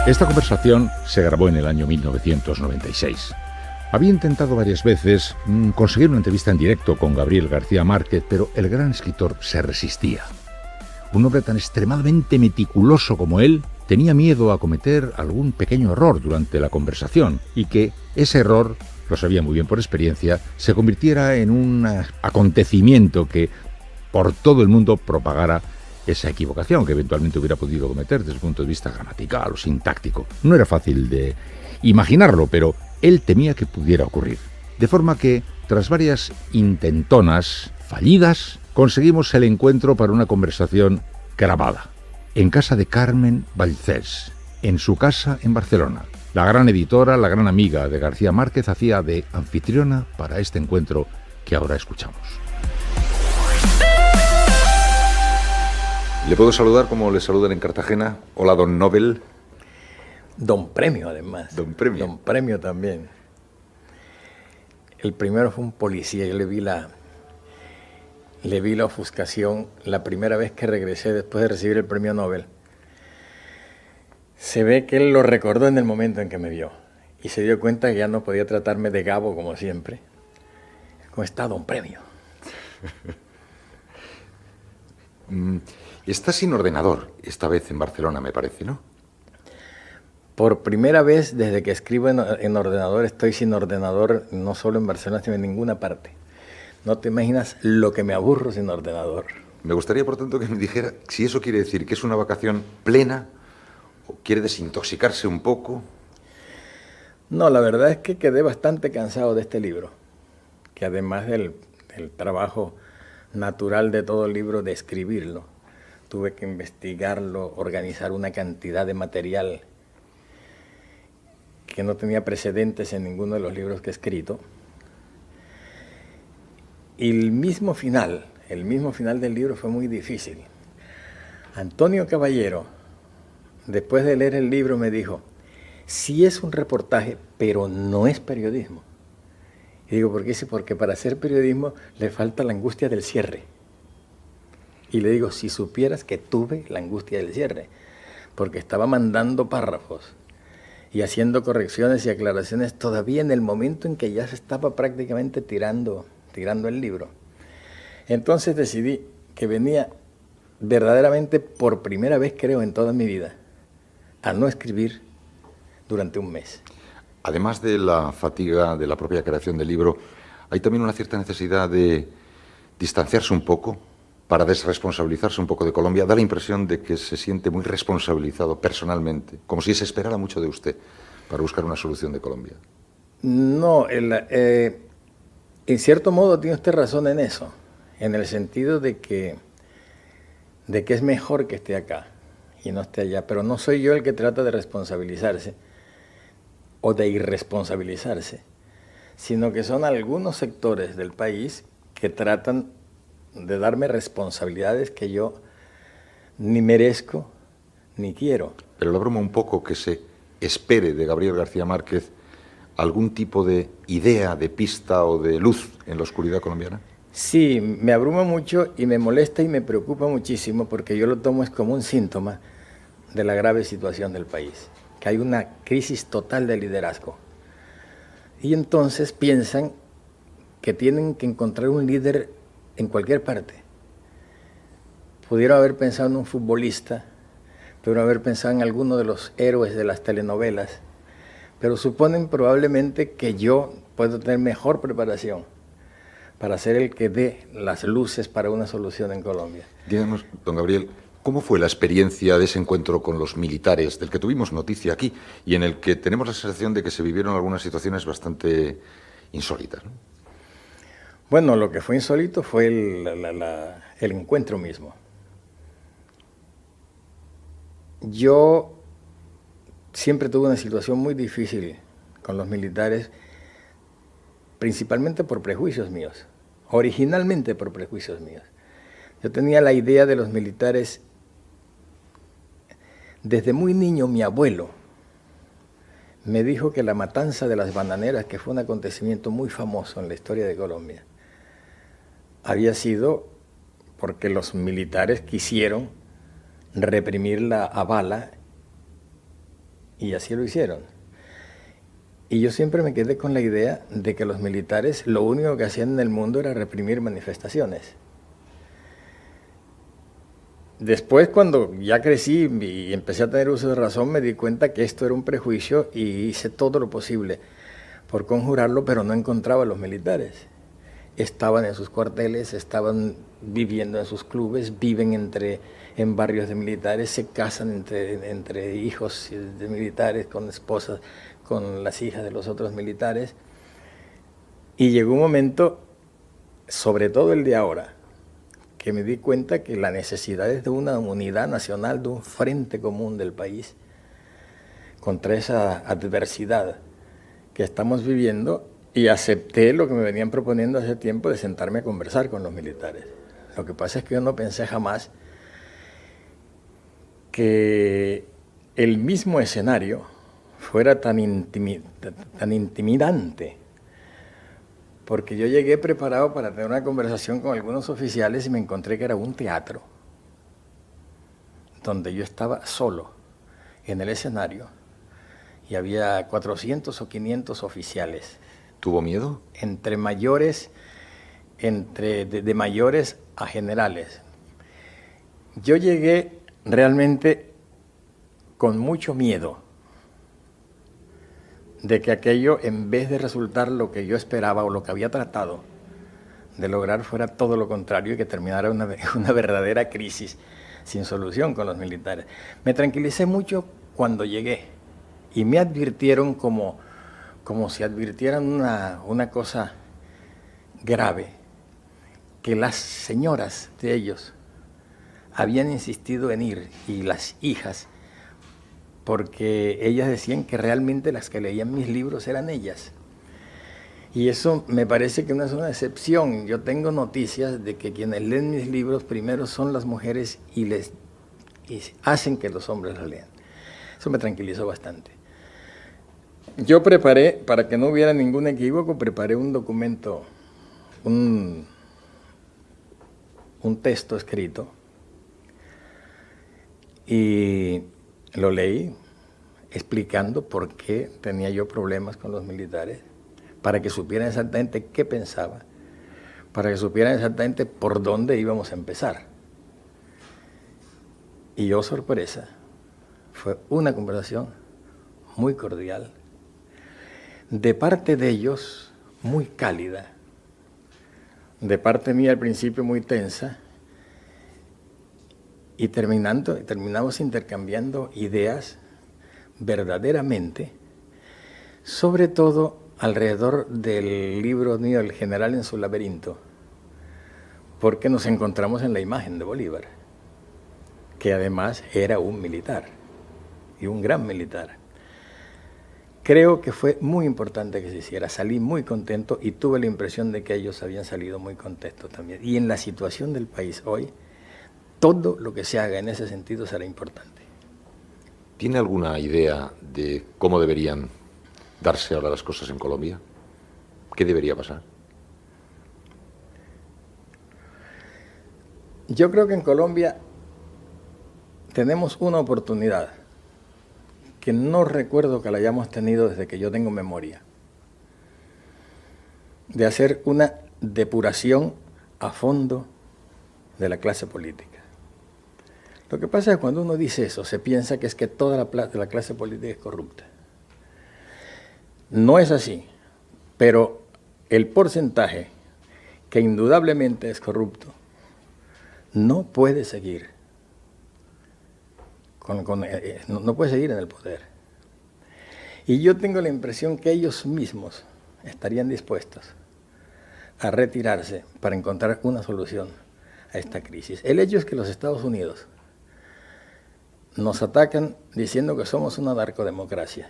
Esta conversación se grabó en el año 1996. Había intentado varias veces conseguir una entrevista en directo con Gabriel García Márquez, pero el gran escritor se resistía. Un hombre tan extremadamente meticuloso como él tenía miedo a cometer algún pequeño error durante la conversación y que ese error, lo sabía muy bien por experiencia, se convirtiera en un acontecimiento que por todo el mundo propagara esa equivocación que eventualmente hubiera podido cometer desde el punto de vista gramatical o sintáctico. No era fácil de imaginarlo, pero él temía que pudiera ocurrir. De forma que, tras varias intentonas fallidas, conseguimos el encuentro para una conversación grabada, en casa de Carmen Vallcés, en su casa en Barcelona. La gran editora, la gran amiga de García Márquez, hacía de anfitriona para este encuentro que ahora escuchamos. ¿Le puedo saludar como le saludan en Cartagena? Hola, don Nobel. Don Premio, además. Don Premio. Don Premio también. El primero fue un policía. Yo le vi la ofuscación la primera vez que regresé después de recibir el premio Nobel. Se ve que él lo recordó en el momento en que me vio y se dio cuenta que ya no podía tratarme de Gabo como siempre. ¿Cómo está, don Premio? Está sin ordenador esta vez en Barcelona, me parece, ¿no? Por primera vez desde que escribo en ordenador estoy sin ordenador, no solo en Barcelona, sino en ninguna parte. No te imaginas lo que me aburro sin ordenador. Me gustaría, por tanto, que me dijera si eso quiere decir que es una vacación plena o quiere desintoxicarse un poco. No, la verdad es que quedé bastante cansado de este libro, que además del trabajo natural de todo el libro de escribirlo, tuve que investigarlo, organizar una cantidad de material que no tenía precedentes en ninguno de los libros que he escrito. Y el mismo final del libro fue muy difícil. Antonio Caballero, después de leer el libro, me dijo, sí es un reportaje, pero no es periodismo. Y digo, ¿por qué? Porque para hacer periodismo le falta la angustia del cierre. Y le digo, si supieras que tuve la angustia del cierre, porque estaba mandando párrafos y haciendo correcciones y aclaraciones todavía en el momento en que ya se estaba prácticamente tirando el libro. Entonces decidí que venía verdaderamente por primera vez, creo, en toda mi vida, a no escribir durante un mes. Además de la fatiga de la propia creación del libro, hay también una cierta necesidad de distanciarse un poco para desresponsabilizarse un poco de Colombia. Da la impresión de que se siente muy responsabilizado personalmente, como si se esperara mucho de usted para buscar una solución de Colombia. No, en cierto modo tiene usted razón en eso, en el sentido de que es mejor que esté acá y no esté allá, pero no soy yo el que trata de responsabilizarse o de irresponsabilizarse, sino que son algunos sectores del país que tratan de darme responsabilidades que yo ni merezco ni quiero. Pero le broma un poco que se espere de Gabriel García Márquez algún tipo de idea, de pista o de luz en la oscuridad colombiana. Sí, me abruma mucho y me molesta y me preocupa muchísimo porque yo lo tomo es como un síntoma de la grave situación del país, que hay una crisis total de liderazgo. Y entonces piensan que tienen que encontrar un líder en cualquier parte. Pudieron haber pensado en un futbolista, pudieron haber pensado en alguno de los héroes de las telenovelas, pero suponen probablemente que yo puedo tener mejor preparación para ser el que dé las luces para una solución en Colombia. Díganos, don Gabriel, ¿cómo fue la experiencia de ese encuentro con los militares, del que tuvimos noticia aquí, y en el que tenemos la sensación de que se vivieron algunas situaciones bastante insólitas, ¿no? Bueno, lo que fue insólito fue el encuentro mismo. Yo siempre tuve una situación muy difícil con los militares, principalmente por prejuicios míos, originalmente por prejuicios míos. Yo tenía la idea de los militares, desde muy niño mi abuelo me dijo que la matanza de las bananeras, que fue un acontecimiento muy famoso en la historia de Colombia, había sido porque los militares quisieron reprimirla a bala Y así lo hicieron. Y yo siempre me quedé con la idea de que los militares lo único que hacían en el mundo era reprimir manifestaciones. Después, cuando ya crecí y empecé a tener uso de razón, me di cuenta que esto era un prejuicio y hice todo lo posible por conjurarlo, pero no encontraba a los militares. Estaban en sus cuarteles, estaban viviendo en sus clubes, viven en barrios de militares, se casan entre hijos de militares, con esposas, con las hijas de los otros militares. Y llegó un momento, sobre todo el de ahora, que me di cuenta que la necesidad es de una unidad nacional, de un frente común del país contra esa adversidad que estamos viviendo, y acepté lo que me venían proponiendo hace tiempo de sentarme a conversar con los militares. Lo que pasa es que yo no pensé jamás que el mismo escenario fuera tan intimidante, porque yo llegué preparado para tener una conversación con algunos oficiales y me encontré que era un teatro donde yo estaba solo en el escenario y había 400 o 500 oficiales. ¿Tuvo miedo? Entre mayores, de mayores a generales. Yo llegué realmente con mucho miedo de que aquello, en vez de resultar lo que yo esperaba o lo que había tratado de lograr, fuera todo lo contrario y que terminara una verdadera crisis sin solución con los militares. Me tranquilicé mucho cuando llegué y me advirtieron como si advirtieran una cosa grave, que las señoras de ellos habían insistido en ir, y las hijas, porque ellas decían que realmente las que leían mis libros eran ellas. Y eso me parece que no es una excepción. Yo tengo noticias de que quienes leen mis libros primero son las mujeres y hacen que los hombres los lean. Eso me tranquilizó bastante. Yo preparé, para que no hubiera ningún equívoco, preparé un documento, un texto escrito, y lo leí explicando por qué tenía yo problemas con los militares, para que supieran exactamente qué pensaba, para que supieran exactamente por dónde íbamos a empezar. Y oh, sorpresa, fue una conversación muy cordial, de parte de ellos muy cálida, de parte mía al principio muy tensa, y terminamos intercambiando ideas verdaderamente, sobre todo alrededor del libro mío, El general en su laberinto, porque nos encontramos en la imagen de Bolívar, que además era un militar, y un gran militar. Creo que fue muy importante que se hiciera, salí muy contento y tuve la impresión de que ellos habían salido muy contentos también. Y en la situación del país hoy, todo lo que se haga en ese sentido será importante. ¿Tiene alguna idea de cómo deberían darse ahora las cosas en Colombia? ¿Qué debería pasar? Yo creo que en Colombia tenemos una oportunidad que no recuerdo que la hayamos tenido desde que yo tengo memoria, de hacer una depuración a fondo de la clase política. Lo que pasa es que cuando uno dice eso, se piensa que es que toda la clase política es corrupta. No es así, pero el porcentaje que indudablemente es corrupto no puede seguir no puede seguir en el poder. Y yo tengo la impresión que ellos mismos estarían dispuestos a retirarse para encontrar una solución a esta crisis. El hecho es que los Estados Unidos nos atacan diciendo que somos una narcodemocracia.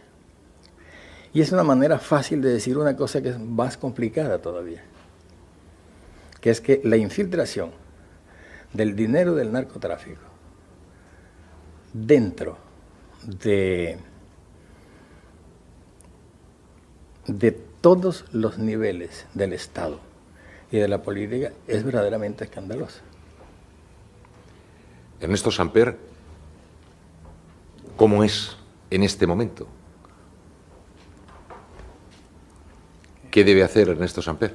Y es una manera fácil de decir una cosa que es más complicada todavía, que es que la infiltración del dinero del narcotráfico dentro de todos los niveles del Estado y de la política es verdaderamente escandalosa. Ernesto Samper, ¿cómo es en este momento? ¿Qué debe hacer Ernesto Samper?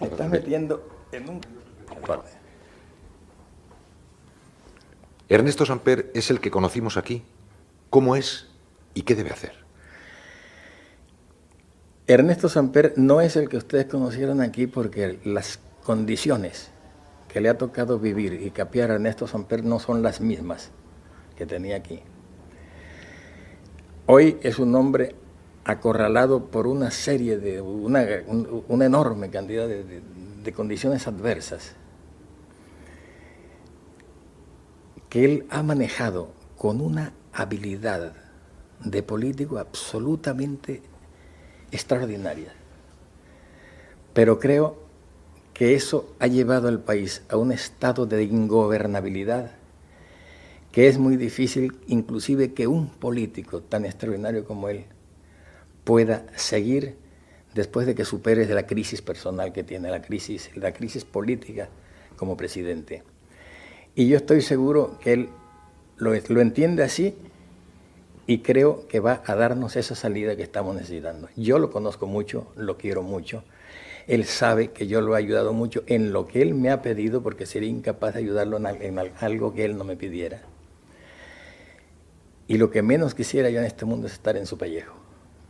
Me estás metiendo en un... Ernesto Samper es el que conocimos aquí. ¿Cómo es y qué debe hacer? Ernesto Samper no es el que ustedes conocieron aquí porque las condiciones que le ha tocado vivir y capear a Ernesto Samper no son las mismas que tenía aquí. Hoy es un hombre acorralado por una serie de, una enorme cantidad de condiciones adversas que él ha manejado con una habilidad de político absolutamente extraordinaria. Pero creo que eso ha llevado al país a un estado de ingobernabilidad que es muy difícil, inclusive que un político tan extraordinario como él pueda seguir después de que supere la crisis personal que tiene, la crisis política como presidente. Y yo estoy seguro que él lo entiende así y creo que va a darnos esa salida que estamos necesitando. Yo lo conozco mucho, lo quiero mucho. Él sabe que yo lo he ayudado mucho en lo que él me ha pedido porque sería incapaz de ayudarlo en algo que él no me pidiera. Y lo que menos quisiera yo en este mundo es estar en su pellejo.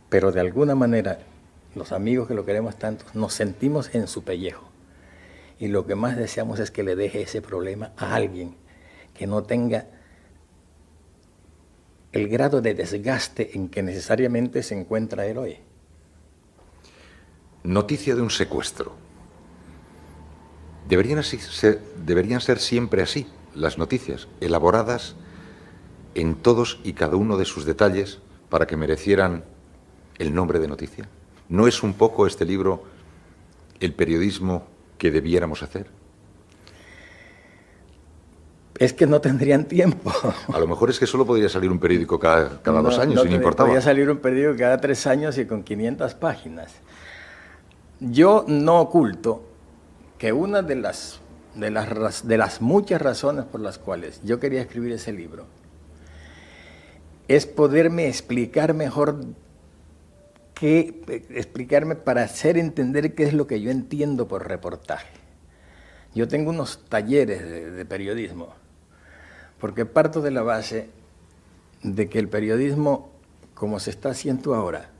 Pero de alguna manera, los amigos que lo queremos tanto, nos sentimos en su pellejo. Y lo que más deseamos es que le deje ese problema a alguien que no tenga el grado de desgaste en que necesariamente se encuentra él hoy. Noticia de un secuestro. Deberían ser siempre así las noticias, elaboradas en todos y cada uno de sus detalles para que merecieran el nombre de noticia. ¿No es un poco este libro el periodismo que debiéramos hacer? Es que no tendrían tiempo. A lo mejor es que solo podría salir un periódico cada 2 años, y no importaba. Podría salir un periódico cada 3 años y con 500 páginas. Yo no oculto que una de las muchas razones por las cuales yo quería escribir ese libro es poderme explicar mejor, explicarme para hacer entender qué es lo que yo entiendo por reportaje. Yo tengo unos talleres de periodismo, porque parto de la base de que el periodismo, como se está haciendo ahora,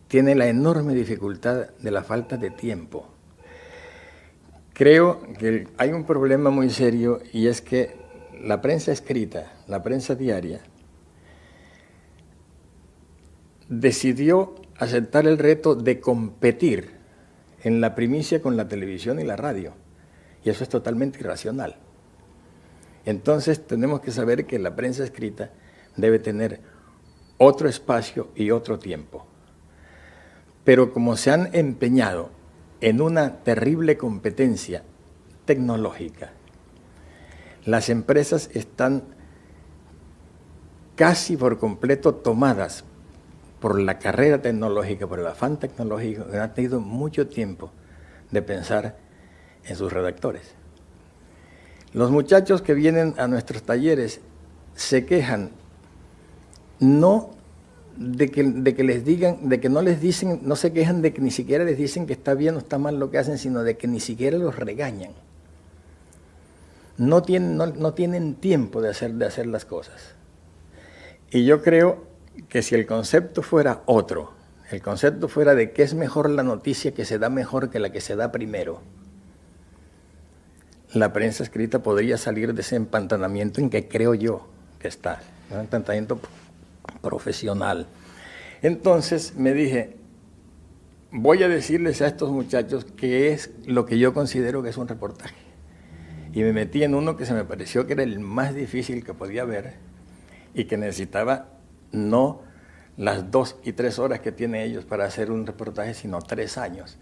tiene la enorme dificultad de la falta de tiempo. Creo que hay un problema muy serio y es que la prensa escrita, la prensa diaria, decidió aceptar el reto de competir en la primicia con la televisión y la radio. Y eso es totalmente irracional. Entonces tenemos que saber que la prensa escrita debe tener otro espacio y otro tiempo. Pero como se han empeñado en una terrible competencia tecnológica, las empresas están casi por completo tomadas por la carrera tecnológica, por el afán tecnológico, que han tenido mucho tiempo de pensar en sus redactores. Los muchachos que vienen a nuestros talleres se quejan no de que les digan, de que no les dicen, no se quejan de que ni siquiera les dicen que está bien o está mal lo que hacen, sino de que ni siquiera los regañan. No tienen tiempo de hacer las cosas. Y yo creo que si el concepto fuera otro, el concepto fuera de que es mejor la noticia que se da mejor que la que se da primero, la prensa escrita podría salir de ese empantanamiento en que creo yo que está, un empantanamiento profesional. Entonces me dije, voy a decirles a estos muchachos qué es lo que yo considero que es un reportaje. Y me metí en uno que se me pareció que era el más difícil que podía haber y que necesitaba no las 2 y 3 horas que tienen ellos para hacer un reportaje, sino 3 años.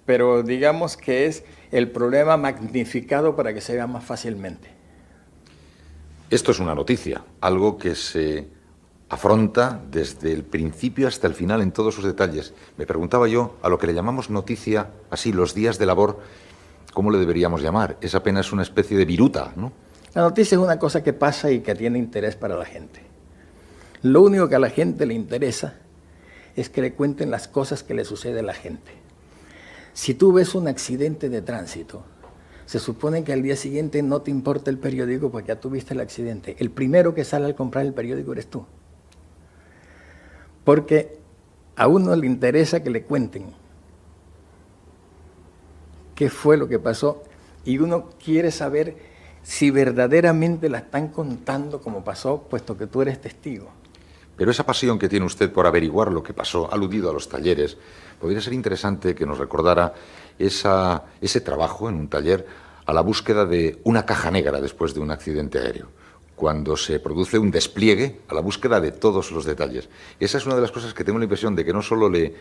Pero digamos que es el problema magnificado para que se vea más fácilmente. Esto es una noticia, algo que se afronta desde el principio hasta el final en todos sus detalles. Me preguntaba yo, a lo que le llamamos noticia, así, los días de labor, ¿cómo le deberíamos llamar? Es apenas una especie de viruta, ¿no? La noticia es una cosa que pasa y que tiene interés para la gente. Lo único que a la gente le interesa es que le cuenten las cosas que le sucede a la gente. Si tú ves un accidente de tránsito, se supone que al día siguiente no te importa el periódico porque ya tuviste el accidente. El primero que sale al comprar el periódico eres tú. Porque a uno le interesa que le cuenten qué fue lo que pasó y uno quiere saber si verdaderamente la están contando como pasó, puesto que tú eres testigo. Pero esa pasión que tiene usted por averiguar lo que pasó, aludido a los talleres, podría ser interesante que nos recordara ese trabajo en un taller a la búsqueda de una caja negra después de un accidente aéreo, cuando se produce un despliegue a la búsqueda de todos los detalles. Esa es una de las cosas que tengo la impresión de que no solo le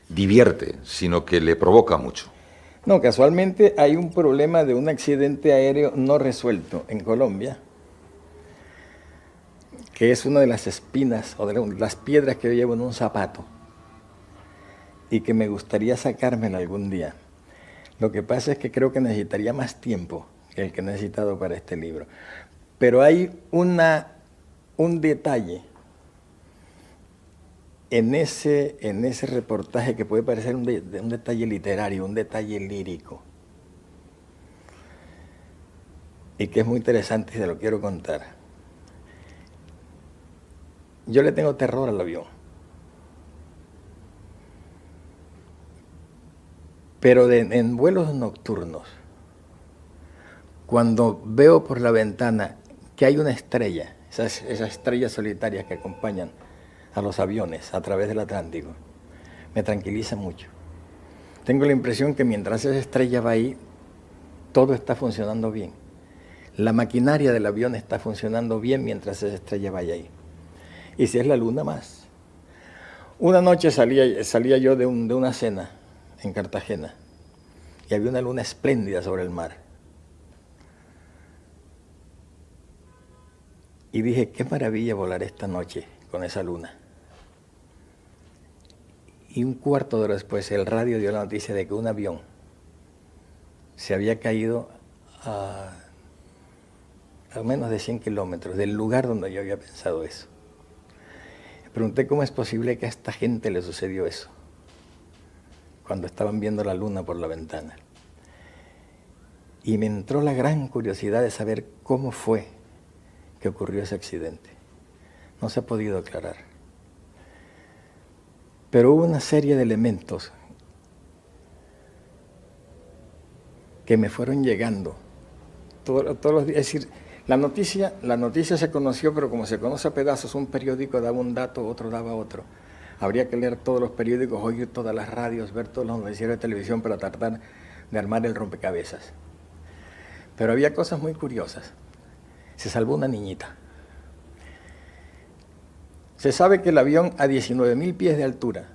divierte, sino que le provoca mucho. No, casualmente hay un problema de un accidente aéreo no resuelto en Colombia, que es una de las espinas o de las piedras que yo llevo en un zapato y que me gustaría sacármela algún día. Lo que pasa es que creo que necesitaría más tiempo que el que he necesitado para este libro. Pero hay un detalle en ese reportaje que puede parecer un detalle literario, un detalle lírico, y que es muy interesante y se lo quiero contar. Yo le tengo terror al avión. Pero en vuelos nocturnos, cuando veo por la ventana que hay una estrella, esas estrellas solitarias que acompañan a los aviones a través del Atlántico, me tranquiliza mucho. Tengo la impresión que mientras esa estrella va ahí, todo está funcionando bien. La maquinaria del avión está funcionando bien mientras esa estrella vaya ahí. Y si es la luna, más. Una noche salía yo de una cena en Cartagena y había una luna espléndida sobre el mar. Y dije, qué maravilla volar esta noche con esa luna. Y un cuarto de hora después el radio dio la noticia de que un avión se había caído a menos de 100 kilómetros del lugar donde yo había pensado eso. Me pregunté cómo es posible que a esta gente le sucedió eso cuando estaban viendo la luna por la ventana. Y me entró la gran curiosidad de saber cómo fue que ocurrió ese accidente. No se ha podido aclarar. Pero hubo una serie de elementos que me fueron llegando todos los días. Es decir, la noticia se conoció, pero como se conoce a pedazos, un periódico daba un dato, otro daba otro. Habría que leer todos los periódicos, oír todas las radios, ver todos los noticieros de televisión para tratar de armar el rompecabezas. Pero había cosas muy curiosas. Se salvó una niñita. Se sabe que el avión a 19.000 pies de altura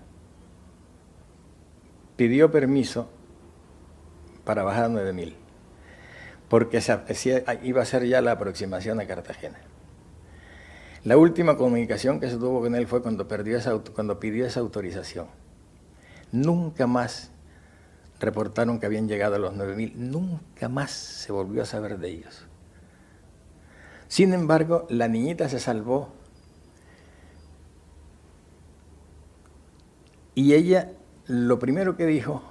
pidió permiso para bajar a 9.000, porque iba a ser ya la aproximación a Cartagena. La última comunicación que se tuvo con él fue cuando pidió esa autorización. Nunca más reportaron que habían llegado a los 9.000, nunca más se volvió a saber de ellos. Sin embargo, la niñita se salvó y ella lo primero que dijo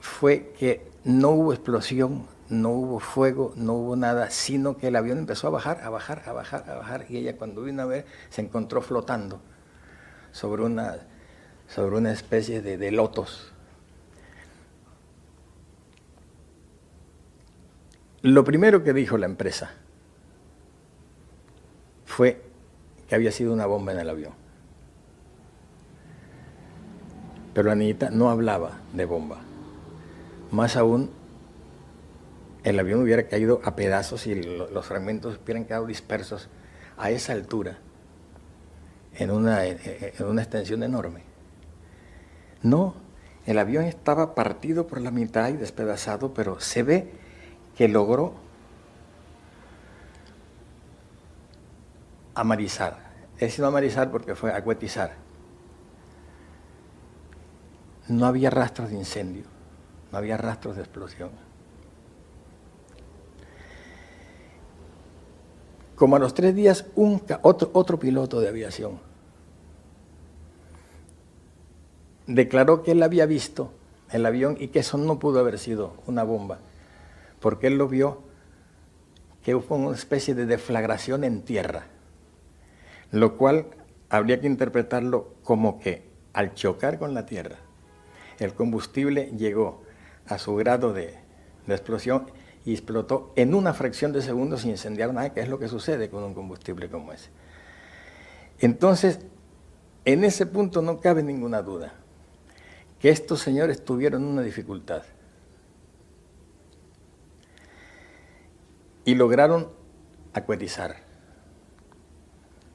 fue que no hubo explosión, no hubo fuego, no hubo nada, sino que el avión empezó a bajar, y ella cuando vino a ver se encontró flotando sobre una especie de lotos. Lo primero que dijo la empresa fue que había sido una bomba en el avión. Pero la niñita no hablaba de bomba. Más aún, el avión hubiera caído a pedazos y los fragmentos hubieran quedado dispersos a esa altura, en una extensión enorme. No, el avión estaba partido por la mitad y despedazado, pero se ve que logró a Marizar. He decidido a Marizar porque fue a Cuetizar. No había rastros de incendio, no había rastros de explosión. Como a los 3 días, otro piloto de aviación declaró que él había visto el avión y que eso no pudo haber sido una bomba, porque él lo vio que hubo una especie de deflagración en tierra, lo cual habría que interpretarlo como que al chocar con la tierra, el combustible llegó a su grado de explosión y explotó en una fracción de segundo sin incendiar nada, que es lo que sucede con un combustible como ese. Entonces, en ese punto no cabe ninguna duda que estos señores tuvieron una dificultad y lograron acuetizar,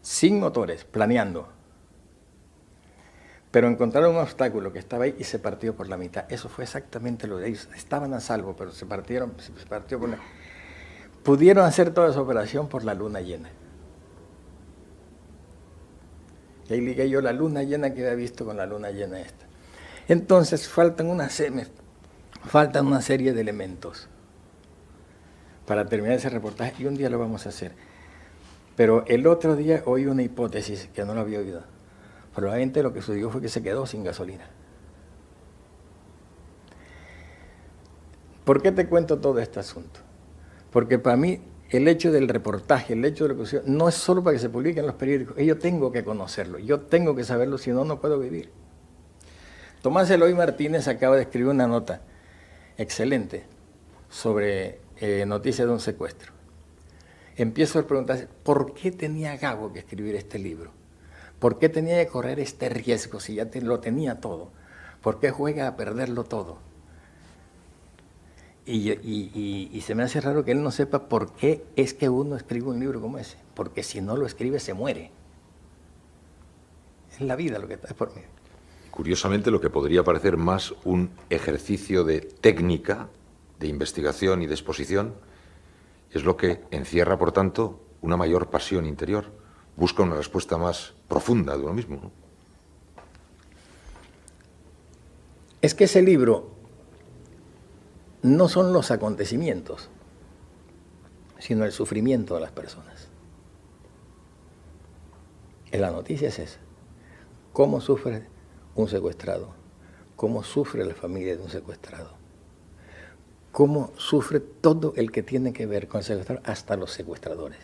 sin motores, planeando, pero encontraron un obstáculo que estaba ahí y se partió por la mitad. Eso fue exactamente lo de ellos. Estaban a salvo, pero se partió por la... Pudieron hacer toda esa operación por la luna llena. Y ahí ligué yo la luna llena que había visto con la luna llena esta. Entonces faltan una serie de elementos para terminar ese reportaje y un día lo vamos a hacer. Pero el otro día oí una hipótesis que no la había oído. Probablemente lo que sucedió fue que se quedó sin gasolina. ¿Por qué te cuento todo este asunto? Porque para mí el hecho del reportaje, el hecho de lo que sucedió, no es solo para que se publique en los periódicos. Yo tengo que conocerlo, yo tengo que saberlo, si no, no puedo vivir. Tomás Eloy Martínez acaba de escribir una nota excelente sobre noticias de un secuestro. Empiezo a preguntarse, ¿por qué tenía Gabo que escribir este libro? ¿Por qué tenía que correr este riesgo si ya lo tenía todo? ¿Por qué juega a perderlo todo? Y se me hace raro que él no sepa por qué es que uno escribe un libro como ese. Porque si no lo escribe, se muere. Es la vida lo que está por mí. Curiosamente, lo que podría parecer más un ejercicio de técnica, de investigación y de exposición, es lo que encierra, por tanto, una mayor pasión interior. Busca una respuesta más profunda de uno mismo, ¿no? Es que ese libro no son los acontecimientos, sino el sufrimiento de las personas. La noticia es esa. ¿Cómo sufre un secuestrado? ¿Cómo sufre la familia de un secuestrado? ¿Cómo sufre todo el que tiene que ver con el secuestrado, hasta los secuestradores?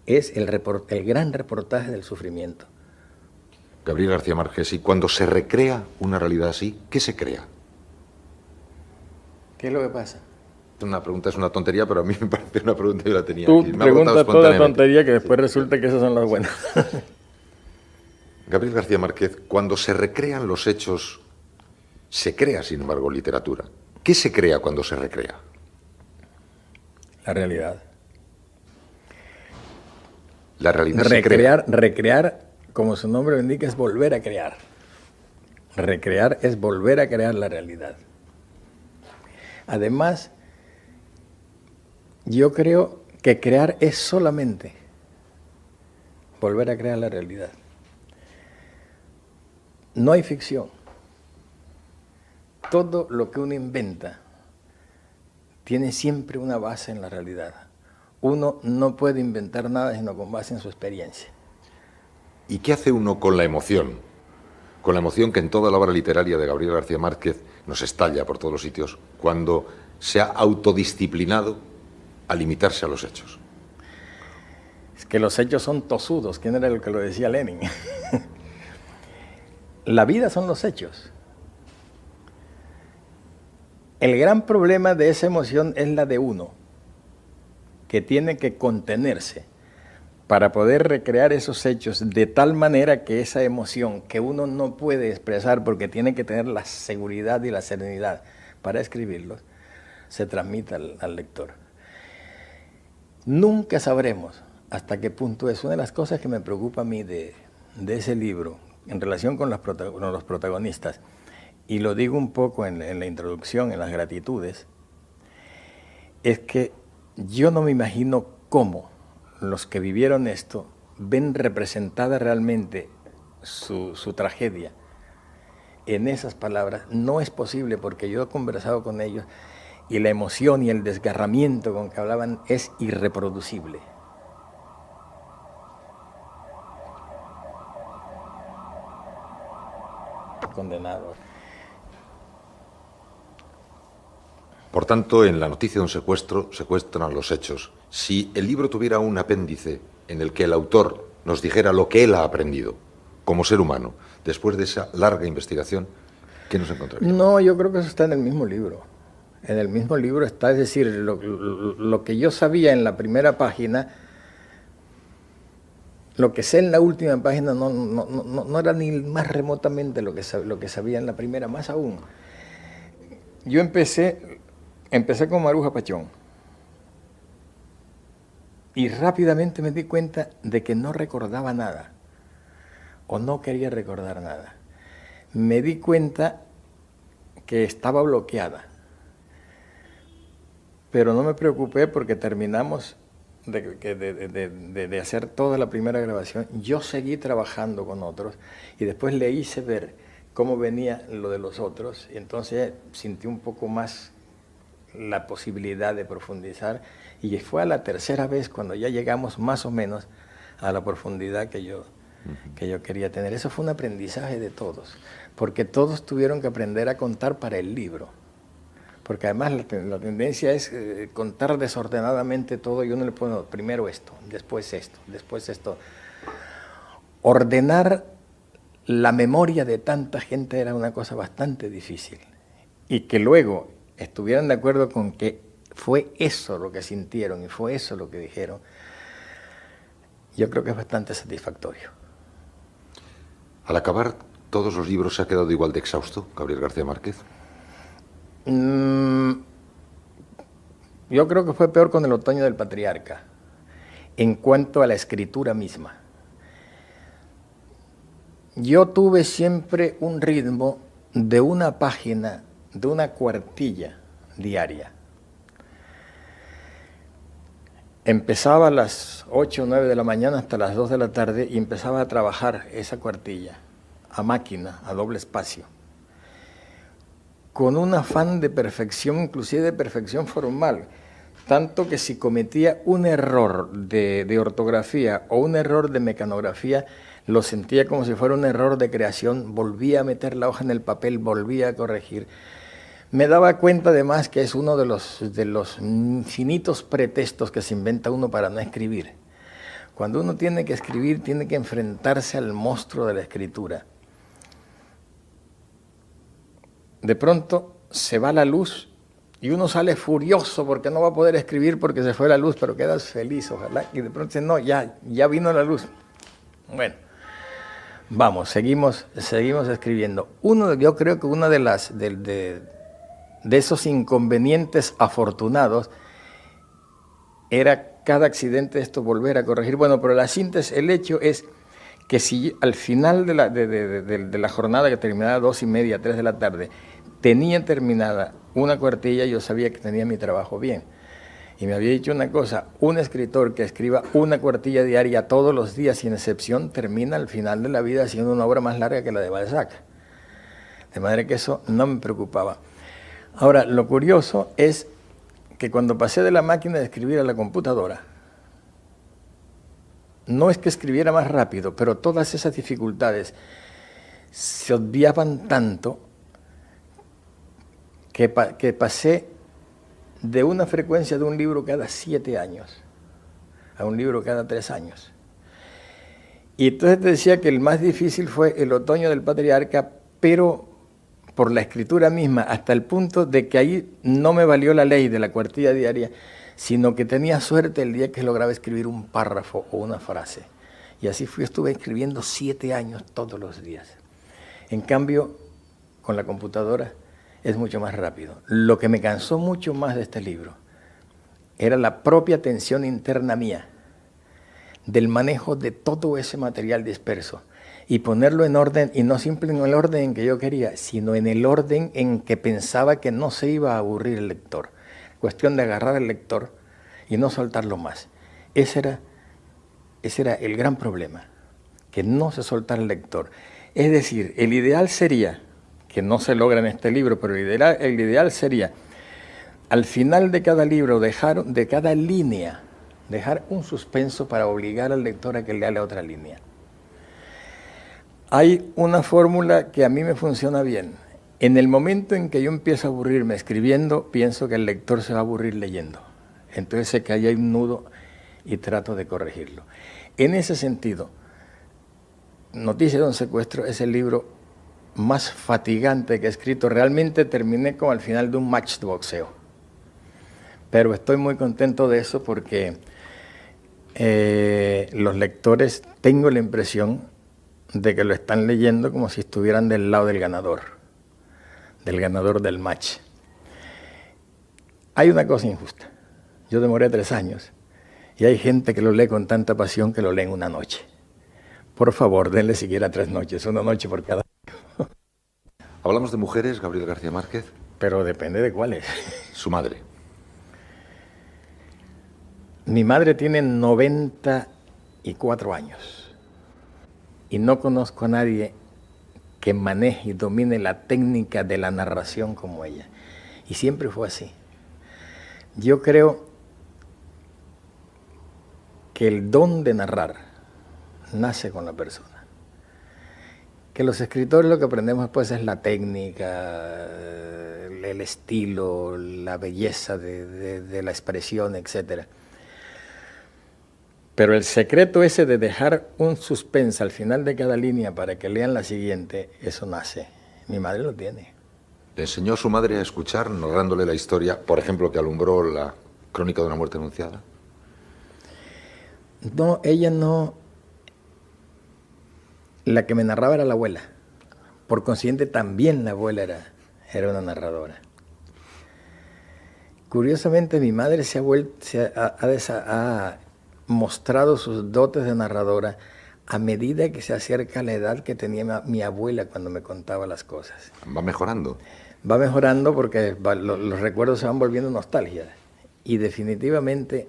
Es el gran reportaje del sufrimiento. Gabriel García Márquez, y cuando se recrea una realidad así, ¿qué se crea? ¿Qué es lo que pasa? Una pregunta es una tontería, pero a mí me parece una pregunta, yo la tenía Tú aquí. preguntas toda tontería que después resulta que esas son las buenas. Gabriel García Márquez, cuando se recrean los hechos, se crea, sin embargo, literatura. ¿Qué se crea cuando se recrea? La realidad. La realidad se crea. Recrear, como su nombre lo indica, es volver a crear. Recrear es volver a crear la realidad. Además, yo creo que crear es solamente volver a crear la realidad. No hay ficción. Todo lo que uno inventa tiene siempre una base en la realidad. Uno no puede inventar nada sino con base en su experiencia. ¿Y qué hace uno con la emoción? Con la emoción que en toda la obra literaria de Gabriel García Márquez nos estalla por todos los sitios, cuando se ha autodisciplinado a limitarse a los hechos. Es que los hechos son tosudos. ¿Quién era el que lo decía Lenin? La vida son los hechos. El gran problema de esa emoción es la de uno, que tiene que contenerse para poder recrear esos hechos de tal manera que esa emoción que uno no puede expresar porque tiene que tener la seguridad y la serenidad para escribirlos, se transmita al lector. Nunca sabremos hasta qué punto es. Una de las cosas que me preocupa a mí de ese libro en relación con los protagonistas, y lo digo un poco en la introducción, en las gratitudes, es que yo no me imagino cómo los que vivieron esto ven representada realmente su tragedia en esas palabras, no es posible, porque yo he conversado con ellos y la emoción y el desgarramiento con que hablaban es irreproducible. Condenado. Por tanto, en la noticia de un secuestro, secuestran los hechos. Si el libro tuviera un apéndice en el que el autor nos dijera lo que él ha aprendido como ser humano, después de esa larga investigación, ¿qué nos encontraría? No, yo creo que eso está en el mismo libro. En el mismo libro está, es decir, lo que yo sabía en la primera página, lo que sé en la última página no era ni más remotamente lo que sabía en la primera, más aún. Yo empecé con Maruja Pachón y rápidamente me di cuenta de que no recordaba nada o no quería recordar nada. Me di cuenta que estaba bloqueada, pero no me preocupé porque terminamos de hacer toda la primera grabación. Yo seguí trabajando con otros y después le hice ver cómo venía lo de los otros y entonces sentí un poco más la posibilidad de profundizar y fue a la tercera vez cuando ya llegamos más o menos a la profundidad que yo quería tener. Eso fue un aprendizaje de todos, porque todos tuvieron que aprender a contar para el libro, porque además la tendencia es contar desordenadamente todo y uno le pone primero esto, después esto. Ordenar la memoria de tanta gente era una cosa bastante difícil y que luego estuvieran de acuerdo con que fue eso lo que sintieron y fue eso lo que dijeron, yo creo que es bastante satisfactorio. Al acabar todos los libros, ¿se ha quedado igual de exhausto Gabriel García Márquez? Yo creo que fue peor con El otoño del patriarca, en cuanto a la escritura misma. Yo tuve siempre un ritmo de una página, de una cuartilla diaria. Empezaba a las 8 o 9 de la mañana hasta las 2 de la tarde y empezaba a trabajar esa cuartilla a máquina, a doble espacio, con un afán de perfección, inclusive de perfección formal, tanto que si cometía un error de ortografía o un error de mecanografía, lo sentía como si fuera un error de creación, volvía a meter la hoja en el papel, volvía a corregir. Me daba cuenta además que es uno de los infinitos pretextos que se inventa uno para no escribir. Cuando uno tiene que escribir, tiene que enfrentarse al monstruo de la escritura. De pronto se va la luz y uno sale furioso porque no va a poder escribir porque se fue la luz, pero quedas feliz, ojalá. Y de pronto dice, no, ya vino la luz. Bueno, vamos, seguimos escribiendo. Yo creo que uno de esos inconvenientes afortunados era cada accidente esto volver a corregir. Bueno, pero la síntesis, el hecho es que si al final de la jornada que terminaba a 2:30, 3 de la tarde, tenía terminada una cuartilla, yo sabía que tenía mi trabajo bien. Y me había dicho una cosa, un escritor que escriba una cuartilla diaria todos los días sin excepción, termina al final de la vida haciendo una obra más larga que la de Balzac. De manera que eso no me preocupaba. Ahora, lo curioso es que cuando pasé de la máquina de escribir a la computadora, no es que escribiera más rápido, pero todas esas dificultades se obviaban tanto que pasé de una frecuencia de un libro cada 7 años a un libro cada 3 años. Y entonces te decía que el más difícil fue El otoño del patriarca, pero por la escritura misma, hasta el punto de que ahí no me valió la ley de la cuartilla diaria, sino que tenía suerte el día que lograba escribir un párrafo o una frase. Y así estuve escribiendo 7 años todos los días. En cambio, con la computadora es mucho más rápido. Lo que me cansó mucho más de este libro era la propia tensión interna mía, del manejo de todo ese material disperso, y ponerlo en orden, y no siempre en el orden en que yo quería, sino en el orden en que pensaba que no se iba a aburrir el lector. Cuestión de agarrar al lector y no soltarlo más. Esa era Ese era el gran problema, que no se soltara el lector. Es decir, el ideal sería, que no se logra en este libro, pero el ideal sería, al final de cada libro, de cada línea, dejar un suspenso para obligar al lector a que lea la otra línea. Hay una fórmula que a mí me funciona bien. En el momento en que yo empiezo a aburrirme escribiendo, pienso que el lector se va a aburrir leyendo. Entonces sé que ahí hay un nudo y trato de corregirlo. En ese sentido, Noticia de un secuestro es el libro más fatigante que he escrito. Realmente terminé como al final de un match de boxeo. Pero estoy muy contento de eso porque los lectores, tengo la impresión de que lo están leyendo como si estuvieran del lado del ganador del match. Hay una cosa injusta. Yo demoré 3 años y hay gente que lo lee con tanta pasión que lo lee en una noche. Por favor, denle siquiera 3 noches, una noche por cada. Hablamos de mujeres, Gabriel García Márquez. Pero depende de cuáles. Su madre. Mi madre tiene 94 años y no conozco a nadie que maneje y domine la técnica de la narración como ella. Y siempre fue así. Yo creo que el don de narrar nace con la persona. Que los escritores lo que aprendemos después es la técnica, el estilo, la belleza de la expresión, etc. Pero el secreto ese de dejar un suspense al final de cada línea para que lean la siguiente, eso nace. Mi madre lo tiene. ¿Le enseñó a su madre a escuchar, narrándole la historia, por ejemplo, que alumbró la crónica de una muerte anunciada? No, ella no. La que me narraba era la abuela. Por consiguiente, también la abuela era una narradora. Curiosamente, mi madre ha mostrado sus dotes de narradora a medida que se acerca a la edad que tenía mi abuela cuando me contaba las cosas. ¿Va mejorando? Va mejorando porque los recuerdos se van volviendo nostalgia. Y definitivamente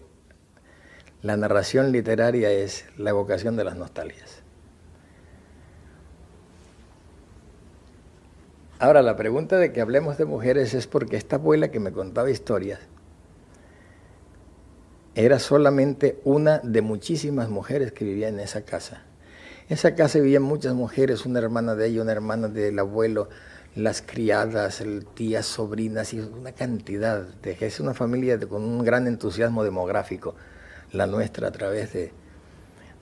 la narración literaria es la evocación de las nostalgias. Ahora, la pregunta de que hablemos de mujeres es porque esta abuela que me contaba historias era solamente una de muchísimas mujeres que vivían en esa casa. En esa casa vivían muchas mujeres, una hermana de ella, una hermana del abuelo, las criadas, tías, sobrinas, y una cantidad. Es una familia con un gran entusiasmo demográfico, la nuestra a través de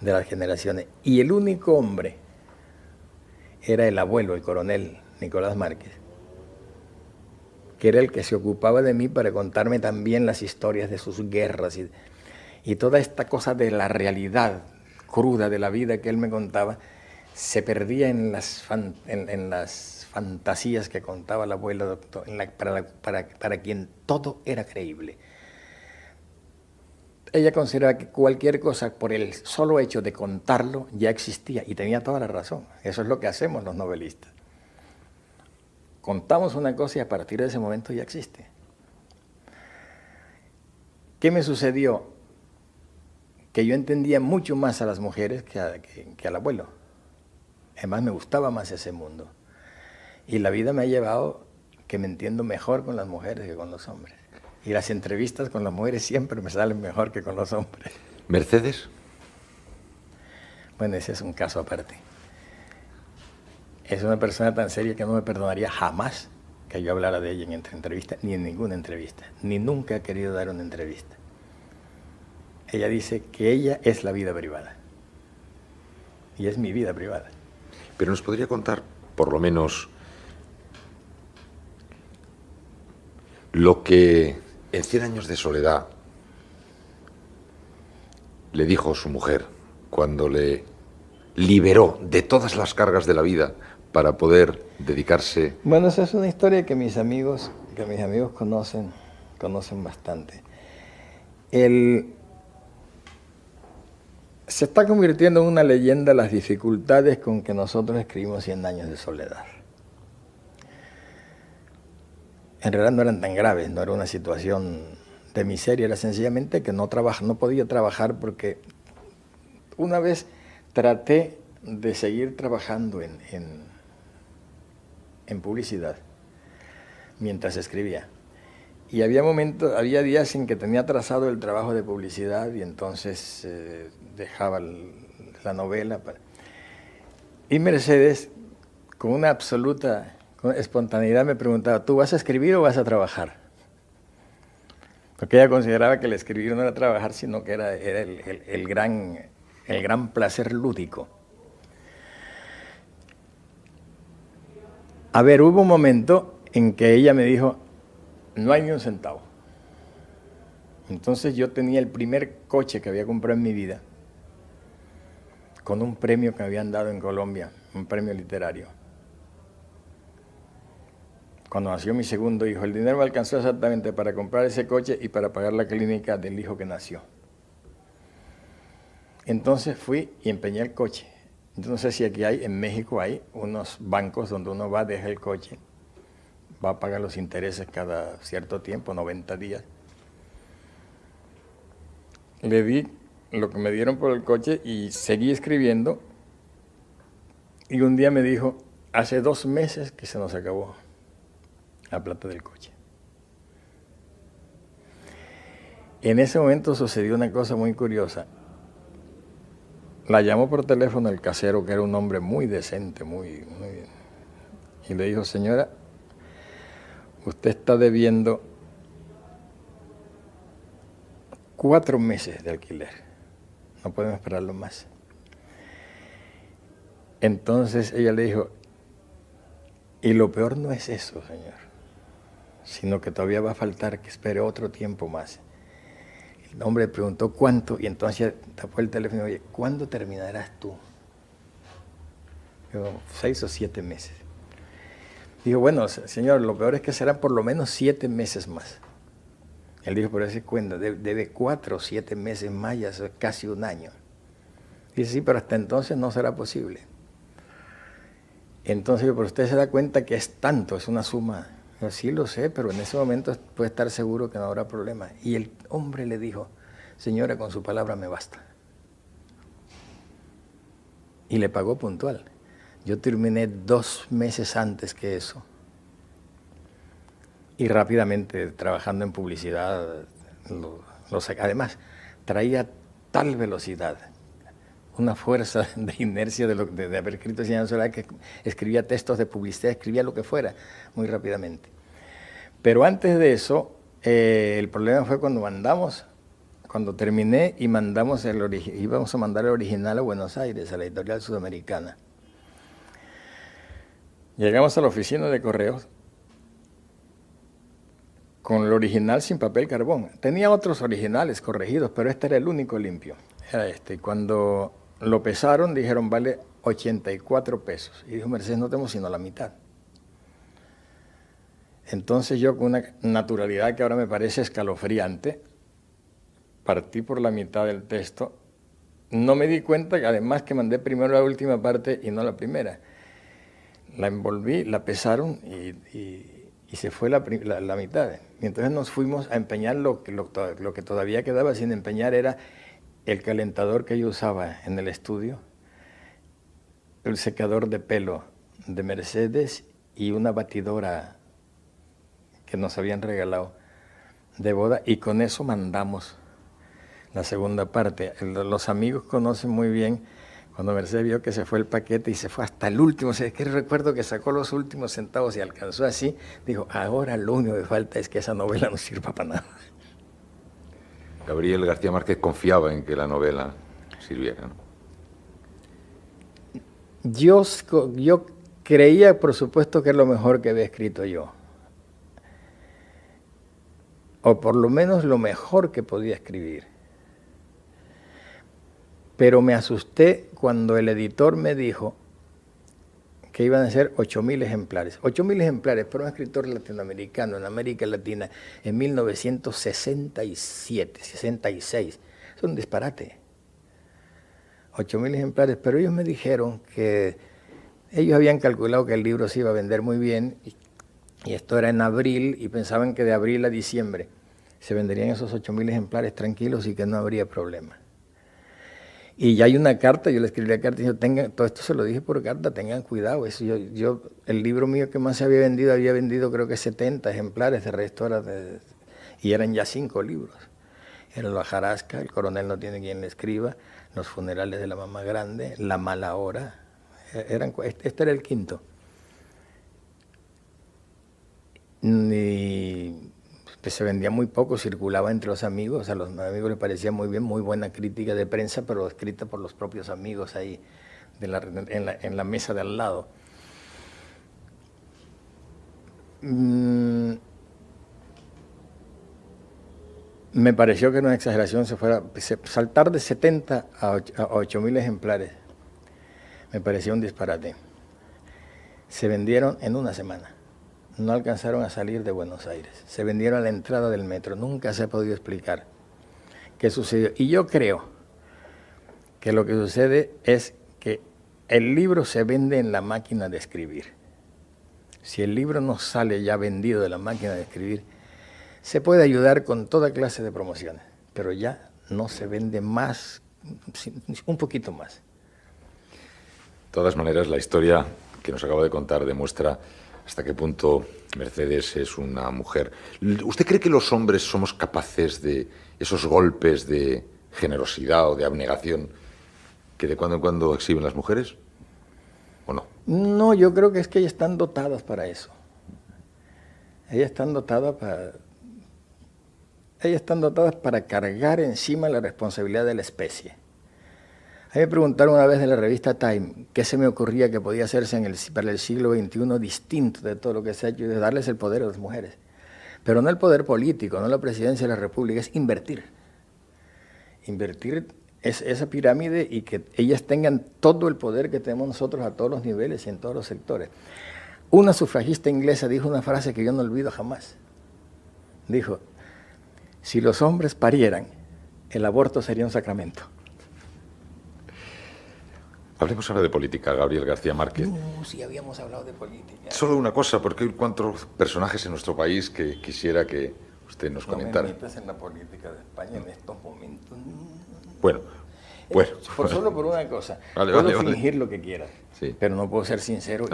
las generaciones. Y el único hombre era el abuelo, el coronel Nicolás Márquez, que era el que se ocupaba de mí para contarme también las historias de sus guerras y toda esta cosa de la realidad cruda de la vida que él me contaba se perdía en las fantasías que contaba el abuelo, para quien todo era creíble. Ella consideraba que cualquier cosa, por el solo hecho de contarlo, ya existía, y tenía toda la razón. Eso es lo que hacemos los novelistas. Contamos una cosa y a partir de ese momento ya existe. ¿Qué me sucedió? Que yo entendía mucho más a las mujeres que al abuelo. Además me gustaba más ese mundo. Y la vida me ha llevado que me entiendo mejor con las mujeres que con los hombres. Y las entrevistas con las mujeres siempre me salen mejor que con los hombres. ¿Mercedes? Bueno, ese es un caso aparte. Es una persona tan seria que no me perdonaría jamás que yo hablara de ella en entrevista, ni en ninguna entrevista, ni nunca ha querido dar una entrevista. Ella dice que ella es la vida privada, y es mi vida privada. Pero nos podría contar, por lo menos, lo que en 100 años de soledad le dijo su mujer cuando le liberó de todas las cargas de la vida para poder dedicarse. Bueno, esa es una historia que mis amigos conocen bastante. Se está convirtiendo en una leyenda las dificultades con que nosotros escribimos 100 años de soledad. En realidad no eran tan graves, no era una situación de miseria, era sencillamente que no podía trabajar porque una vez traté de seguir trabajando en publicidad mientras escribía. Y había días en que tenía trazado el trabajo de publicidad y entonces dejaba la novela. Y Mercedes, con una absoluta espontaneidad, me preguntaba, ¿tú vas a escribir o vas a trabajar? Porque ella consideraba que el escribir no era trabajar, sino que era el gran placer lúdico. A ver, hubo un momento en que ella me dijo, no hay ni un centavo. Entonces yo tenía el primer coche que había comprado en mi vida, con un premio que me habían dado en Colombia, un premio literario. Cuando nació mi segundo hijo, el dinero me alcanzó exactamente para comprar ese coche y para pagar la clínica del hijo que nació. Entonces fui y empeñé el coche. Yo no sé si aquí en México hay unos bancos donde uno va, deja el coche, va a pagar los intereses cada cierto tiempo, 90 días. Le di lo que me dieron por el coche y seguí escribiendo. Y un día me dijo, hace 2 meses que se nos acabó la plata del coche. En ese momento sucedió una cosa muy curiosa. La llamó por teléfono el casero, que era un hombre muy decente, muy bien. Y le dijo, señora, usted está debiendo 4 meses de alquiler. No podemos esperarlo más. Entonces ella le dijo, y lo peor no es eso, señor, sino que todavía va a faltar que espere otro tiempo más. El hombre preguntó cuánto y entonces tapó el teléfono y dijo, oye, ¿cuándo terminarás tú? Digo, 6 o 7 meses. Dijo, bueno, señor, lo peor es que serán por lo menos 7 meses más. Él dijo, pero ese cuento debe 4 o 7 meses más, ya es casi un año. Dice, sí, pero hasta entonces no será posible. Entonces, pero usted se da cuenta que es tanto, es una suma. Yo, sí lo sé, pero en ese momento puede estar seguro que no habrá problema. Y el hombre le dijo, señora, con su palabra me basta. Y le pagó puntual. Yo terminé 2 meses antes que eso. Y rápidamente, trabajando en publicidad, además, traía tal velocidad, una fuerza de inercia de haber escrito Cien años de soledad, que escribía textos de publicidad, escribía lo que fuera, muy rápidamente. Pero antes de eso, el problema fue cuando terminé y íbamos a mandar el original a Buenos Aires, a la editorial Sudamericana. Llegamos a la oficina de correos con el original sin papel carbón. Tenía otros originales corregidos, pero este era el único limpio. Era este. Y cuando lo pesaron, dijeron, vale 84 pesos. Y dijo, Mercedes, no tenemos sino la mitad. Entonces yo, con una naturalidad que ahora me parece escalofriante, partí por la mitad del texto. No me di cuenta que además que mandé primero la última parte y no la primera. La envolví, la pesaron y se fue la mitad. Y entonces nos fuimos a empeñar lo que todavía quedaba sin empeñar era el calentador que yo usaba en el estudio, el secador de pelo de Mercedes y una batidora que nos habían regalado de boda, y con eso mandamos la segunda parte. Los amigos conocen muy bien cuando Mercedes vio que se fue el paquete y se fue hasta el último. O sea, es que recuerdo que sacó los últimos centavos y alcanzó así. Dijo, ahora lo único que falta es que esa novela no sirva para nada. Gabriel García Márquez confiaba en que la novela sirviera, ¿no? Yo creía, por supuesto, que es lo mejor que había escrito yo. O por lo menos lo mejor que podía escribir. Pero me asusté cuando el editor me dijo que iban a ser 8.000 ejemplares. 8.000 ejemplares para un escritor latinoamericano en América Latina en 1967, 66. Es un disparate. 8.000 ejemplares, pero ellos me dijeron que ellos habían calculado que el libro se iba a vender muy bien y esto era en abril y pensaban que de abril a diciembre se venderían esos 8.000 ejemplares tranquilos y que no habría problema. Y ya hay una carta, yo le escribí la carta y dije, todo esto se lo dije por carta, tengan cuidado. Eso el libro mío que más se había vendido creo que 70 ejemplares, de resto y eran ya 5 libros. Era La hojarasca, El coronel no tiene quien le escriba, Los funerales de la mamá grande, La mala hora. Este era el quinto. Y pues se vendía muy poco, circulaba entre los amigos, a los amigos les parecía muy bien, muy buena crítica de prensa, pero escrita por los propios amigos ahí en la mesa de al lado. Me pareció que era una exageración saltar de 70 a 8.000 ejemplares. Me parecía un disparate. Se vendieron en una semana. No alcanzaron a salir de Buenos Aires. Se vendieron a la entrada del metro. Nunca se ha podido explicar qué sucedió. Y yo creo que lo que sucede es que el libro se vende en la máquina de escribir. Si el libro no sale ya vendido de la máquina de escribir, se puede ayudar con toda clase de promociones, pero ya no se vende más, un poquito más. De todas maneras, la historia que nos acaba de contar demuestra hasta qué punto Mercedes es una mujer. ¿Usted cree que los hombres somos capaces de esos golpes de generosidad o de abnegación que de cuando en cuando exhiben las mujeres? ¿O no? No, yo creo que es que ellas están dotadas para eso. Ellas están dotadas para cargar encima la responsabilidad de la especie. A mí me preguntaron una vez de la revista Time qué se me ocurría que podía hacerse para el siglo XXI distinto de todo lo que se ha hecho, y de darles el poder a las mujeres. Pero no el poder político, no la presidencia de la República, es invertir. Invertir esa pirámide y que ellas tengan todo el poder que tenemos nosotros a todos los niveles y en todos los sectores. Una sufragista inglesa dijo una frase que yo no olvido jamás. Dijo, si los hombres parieran, el aborto sería un sacramento. Hablemos ahora de política, Gabriel García Márquez. No, sí habíamos hablado de política. Solo una cosa, porque hay cuantos personajes en nuestro país que quisiera que usted nos comentara. No me metas en la política de España en estos momentos. Bueno. Solo por una cosa. Vale, puedo fingir lo que quiera, sí, pero no puedo ser sincero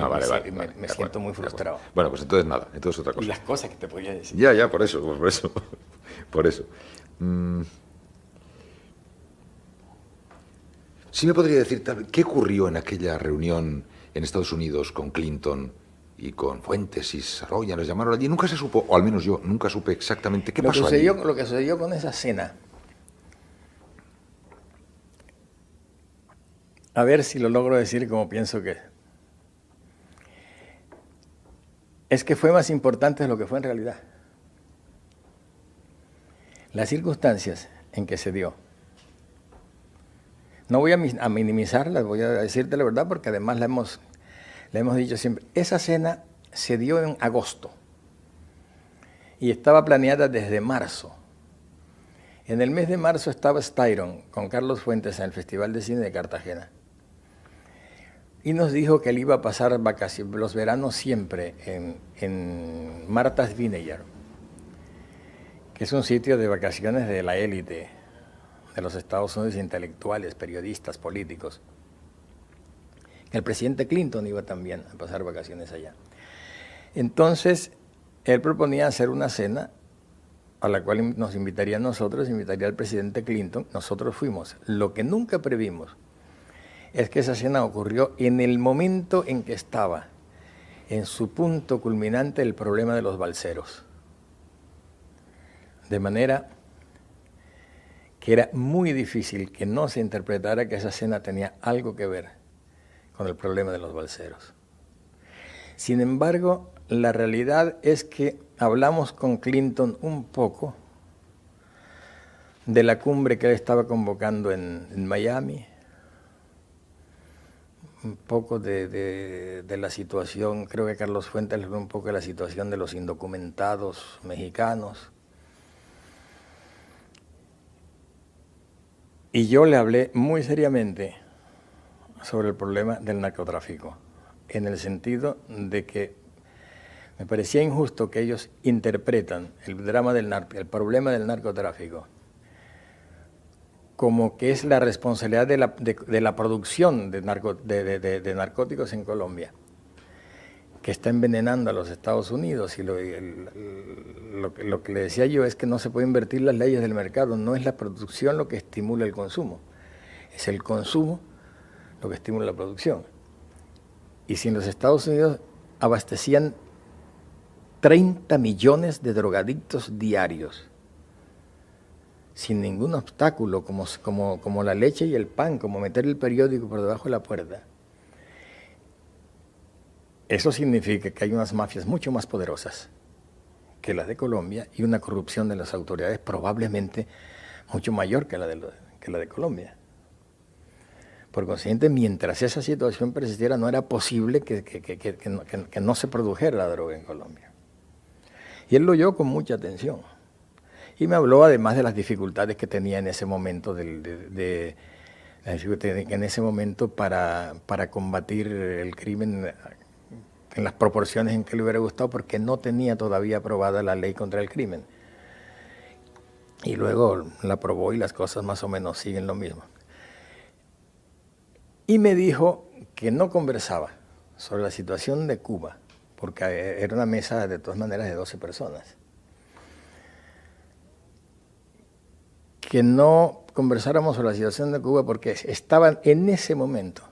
y me siento muy frustrado. Bueno, pues entonces nada, entonces otra cosa. Y las cosas que te podía decir. Ya, por eso. ¿Sí me podría decir qué ocurrió en aquella reunión en Estados Unidos con Clinton y con Fuentes y Saroya? Nos llamaron allí. Nunca se supo, o al menos yo nunca supe exactamente qué pasó allí. Lo que sucedió con esa cena, a ver si lo logro decir como pienso que es que fue más importante de lo que fue en realidad. Las circunstancias en que se dio. No voy a minimizarlas, voy a decirte la verdad porque además la hemos dicho siempre. Esa cena se dio en agosto y estaba planeada desde marzo. En el mes de marzo estaba Styron con Carlos Fuentes en el Festival de Cine de Cartagena. Y nos dijo que él iba a pasar los veranos siempre en Martha's Vineyard, que es un sitio de vacaciones de la élite de los Estados Unidos, intelectuales, periodistas, políticos. El presidente Clinton iba también a pasar vacaciones allá. Entonces, él proponía hacer una cena a la cual nos invitaría a nosotros, invitaría al presidente Clinton. Nosotros fuimos. Lo que nunca previmos es que esa cena ocurrió en el momento en que estaba en su punto culminante el problema de los balseros. De manera que era muy difícil que no se interpretara que esa cena tenía algo que ver con el problema de los balseros. Sin embargo, la realidad es que hablamos con Clinton un poco de la cumbre que él estaba convocando en Miami, un poco de la situación, creo que Carlos Fuentes le habló un poco de la situación de los indocumentados mexicanos. Y yo le hablé muy seriamente sobre el problema del narcotráfico, en el sentido de que me parecía injusto que ellos interpretan el problema del narcotráfico como que es la responsabilidad de la producción de narcóticos en Colombia, que está envenenando a los Estados Unidos. Y lo que le decía yo es que no se puede invertir las leyes del mercado, no es la producción lo que estimula el consumo, es el consumo lo que estimula la producción. Y si en los Estados Unidos abastecían 30 millones de drogadictos diarios, sin ningún obstáculo, como la leche y el pan, como meter el periódico por debajo de la puerta, eso significa que hay unas mafias mucho más poderosas que las de Colombia y una corrupción de las autoridades probablemente mucho mayor que la de Colombia. Por consiguiente, mientras esa situación persistiera, no era posible que no se produjera la droga en Colombia. Y él lo oyó con mucha atención. Y me habló además de las dificultades que tenía en ese momento, para combatir el crimen en las proporciones en que le hubiera gustado, porque no tenía todavía aprobada la ley contra el crimen. Y luego la aprobó y las cosas más o menos siguen lo mismo. Y me dijo que no conversaba sobre la situación de Cuba, porque era una mesa de todas maneras de 12 personas. Que no conversáramos sobre la situación de Cuba porque estaban en ese momento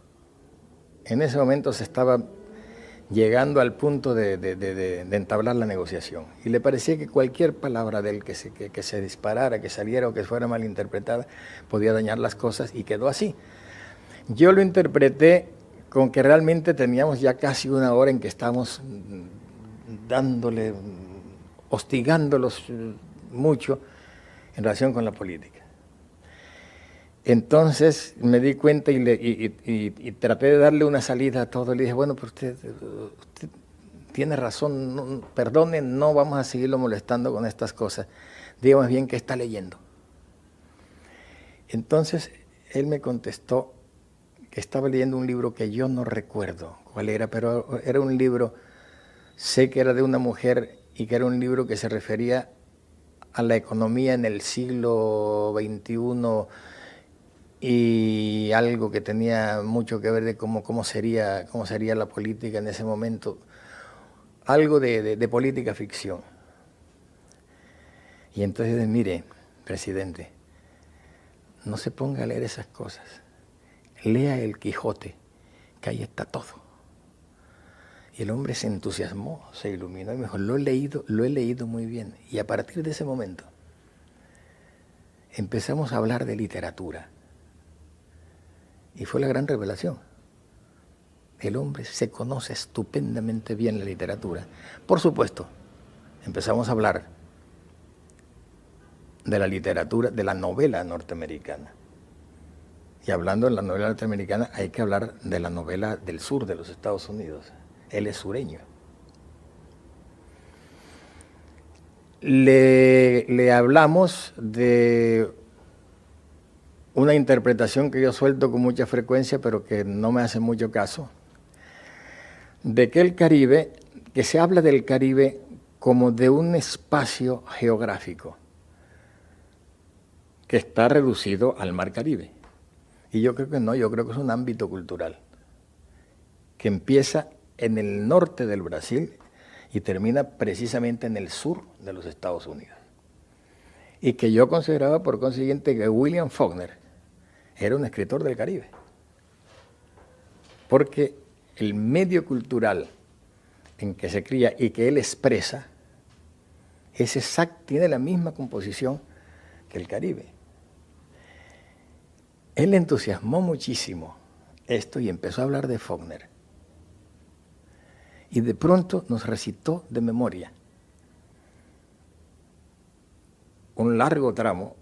se estaba llegando al punto de entablar la negociación. Y le parecía que cualquier palabra de él que se disparara, que saliera o que fuera malinterpretada, podía dañar las cosas, y quedó así. Yo lo interpreté con que realmente teníamos ya casi una hora en que estábamos hostigándolos mucho en relación con la política. Entonces me di cuenta y traté de darle una salida a todo. Le dije, bueno, pero usted tiene razón, no, perdone, no vamos a seguirlo molestando con estas cosas. Diga más bien qué está leyendo. Entonces él me contestó que estaba leyendo un libro que yo no recuerdo cuál era, pero era un libro, sé que era de una mujer y que era un libro que se refería a la economía en el siglo XXI y algo que tenía mucho que ver de cómo sería la política en ese momento, algo de política ficción. Y entonces, mire, presidente, no se ponga a leer esas cosas, lea El Quijote, que ahí está todo. Y el hombre se entusiasmó, se iluminó y me dijo, lo he leído muy bien. Y a partir de ese momento empezamos a hablar de literatura. Y fue la gran revelación. El hombre se conoce estupendamente bien la literatura. Por supuesto, empezamos a hablar de la literatura, de la novela norteamericana. Y hablando de la novela norteamericana, hay que hablar de la novela del sur de los Estados Unidos. Él es sureño. Le hablamos de una interpretación que yo suelto con mucha frecuencia, pero que no me hace mucho caso, de que el Caribe, que se habla del Caribe como de un espacio geográfico que está reducido al Mar Caribe. Y yo creo que no, yo creo que es un ámbito cultural que empieza en el norte del Brasil y termina precisamente en el sur de los Estados Unidos. Y que yo consideraba, por consiguiente, que William Faulkner era un escritor del Caribe. Porque el medio cultural en que se cría y que él expresa tiene la misma composición que el Caribe. Él le entusiasmó muchísimo esto y empezó a hablar de Faulkner. Y de pronto nos recitó de memoria un largo tramo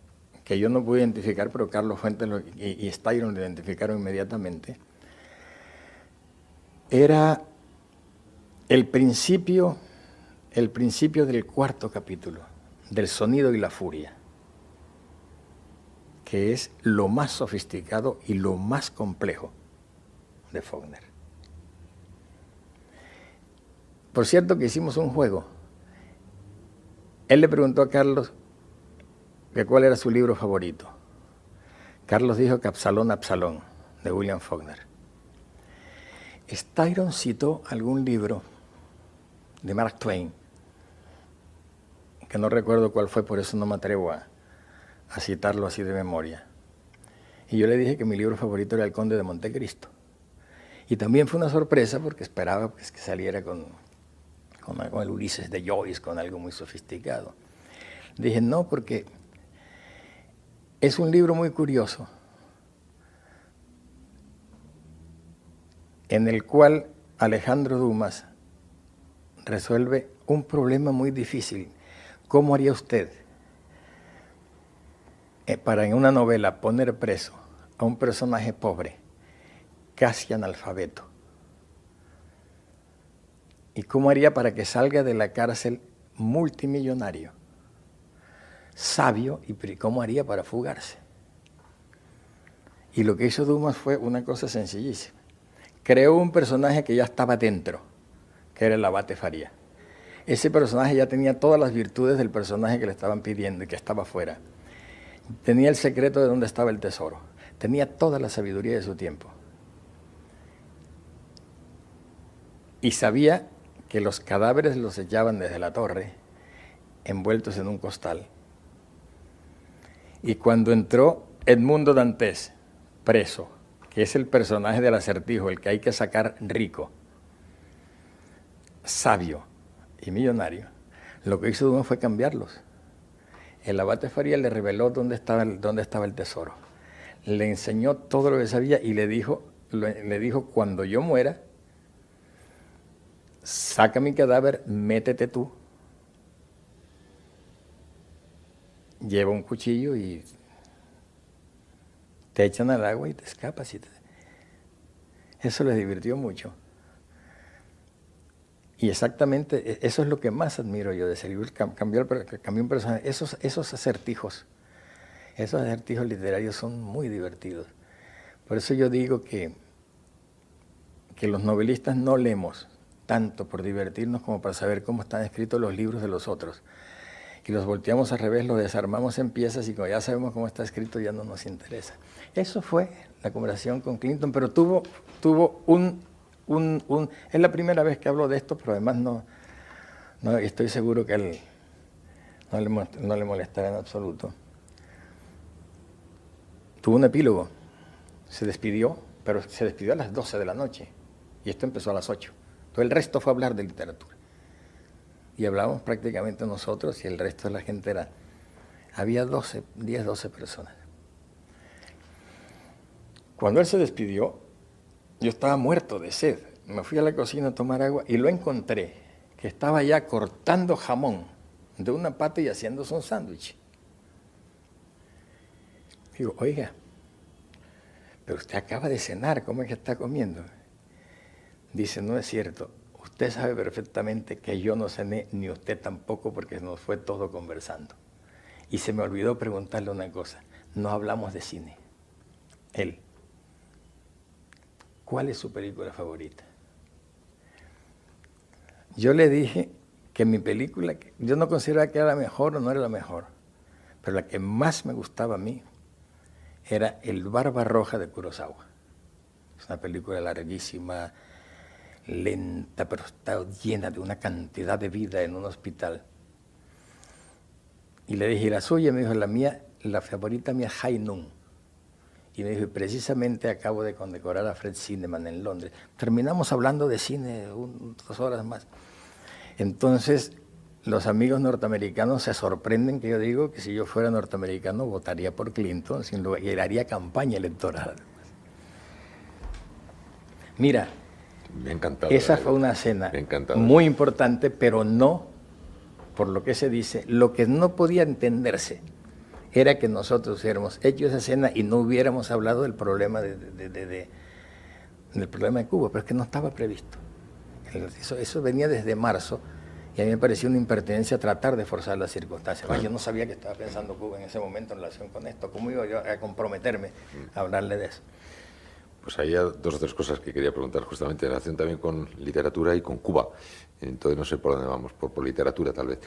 que yo no pude identificar, pero Carlos Fuentes y Styron lo identificaron inmediatamente. Era el principio del cuarto capítulo, del sonido y la furia, que es lo más sofisticado y lo más complejo de Faulkner. Por cierto que hicimos un juego. Él le preguntó a Carlos que cuál era su libro favorito. Carlos dijo que Absalón, Absalón, de William Faulkner. Styron citó algún libro de Mark Twain, que no recuerdo cuál fue, por eso no me atrevo a citarlo así de memoria. Y yo le dije que mi libro favorito era El Conde de Montecristo. Y también fue una sorpresa porque esperaba pues, que saliera con el Ulises de Joyce, con algo muy sofisticado. Dije, no, porque es un libro muy curioso, en el cual Alejandro Dumas resuelve un problema muy difícil. ¿Cómo haría usted para en una novela poner preso a un personaje pobre, casi analfabeto? ¿Y cómo haría para que salga de la cárcel multimillonario, sabio, y cómo haría para fugarse? Y lo que hizo Dumas fue una cosa sencillísima. Creó un personaje que ya estaba dentro, que era el abate Faría. Ese personaje ya tenía todas las virtudes del personaje que le estaban pidiendo y que estaba afuera. Tenía el secreto de dónde estaba el tesoro. Tenía toda la sabiduría de su tiempo. Y sabía que los cadáveres los echaban desde la torre, envueltos en un costal. Y cuando entró Edmundo Dantes, preso, que es el personaje del Acertijo, el que hay que sacar rico, sabio y millonario, lo que hizo Dumas fue cambiarlos. El abate Faría le reveló dónde estaba el tesoro. Le enseñó todo lo que sabía y le dijo, cuando yo muera, saca mi cadáver, métete tú, lleva un cuchillo y te echan al agua y te escapas. Eso les divirtió mucho. Y exactamente eso es lo que más admiro yo de ese libro, cambió un personaje. Esos acertijos literarios son muy divertidos. Por eso yo digo que los novelistas no leemos tanto por divertirnos como para saber cómo están escritos los libros de los otros. Y los volteamos al revés, los desarmamos en piezas y como ya sabemos cómo está escrito ya no nos interesa. Eso fue la conversación con Clinton, pero tuvo es la primera vez que hablo de esto, pero además no estoy seguro que a él no le molestará en absoluto. Tuvo un epílogo, se despidió, pero se despidió a las 12 de la noche y esto empezó a las 8. Todo el resto fue hablar de literatura. Y hablábamos prácticamente nosotros y el resto de la gente había 10, 12 personas. Cuando él se despidió, yo estaba muerto de sed. Me fui a la cocina a tomar agua y lo encontré, que estaba ya cortando jamón de una pata y haciéndose un sándwich. Digo, oiga, pero usted acaba de cenar, ¿cómo es que está comiendo? Dice, no es cierto. Usted sabe perfectamente que yo no cené, ni usted tampoco, porque nos fue todo conversando. Y se me olvidó preguntarle una cosa. No hablamos de cine. Él. ¿Cuál es su película favorita? Yo le dije que mi película, yo no consideraba que era la mejor o no era la mejor, pero la que más me gustaba a mí era El Barba Roja de Kurosawa. Es una película larguísima, lenta, pero está llena de una cantidad de vida en un hospital. Y le dije, ¿y la suya? Me dijo, la mía, la favorita mía, High Noon. Y me dijo, precisamente acabo de condecorar a Fred Zinnemann en Londres. Terminamos hablando de cine 2 horas más. Entonces, los amigos norteamericanos se sorprenden que yo digo que si yo fuera norteamericano votaría por Clinton sin lugar, y haría campaña electoral. Mira, me encantado, esa fue una cena muy importante, pero no, por lo que se dice, lo que no podía entenderse era que nosotros hubiéramos hecho esa cena y no hubiéramos hablado del problema del problema de Cuba, pero es que no estaba previsto. Eso venía desde marzo y a mí me pareció una impertinencia tratar de forzar las circunstancias. Yo no sabía que estaba pensando Cuba en ese momento en relación con esto. ¿Cómo iba yo a comprometerme a hablarle de eso? Pues había 2 o 3 cosas que quería preguntar justamente en relación también con literatura y con Cuba. Entonces no sé por dónde vamos, por literatura tal vez.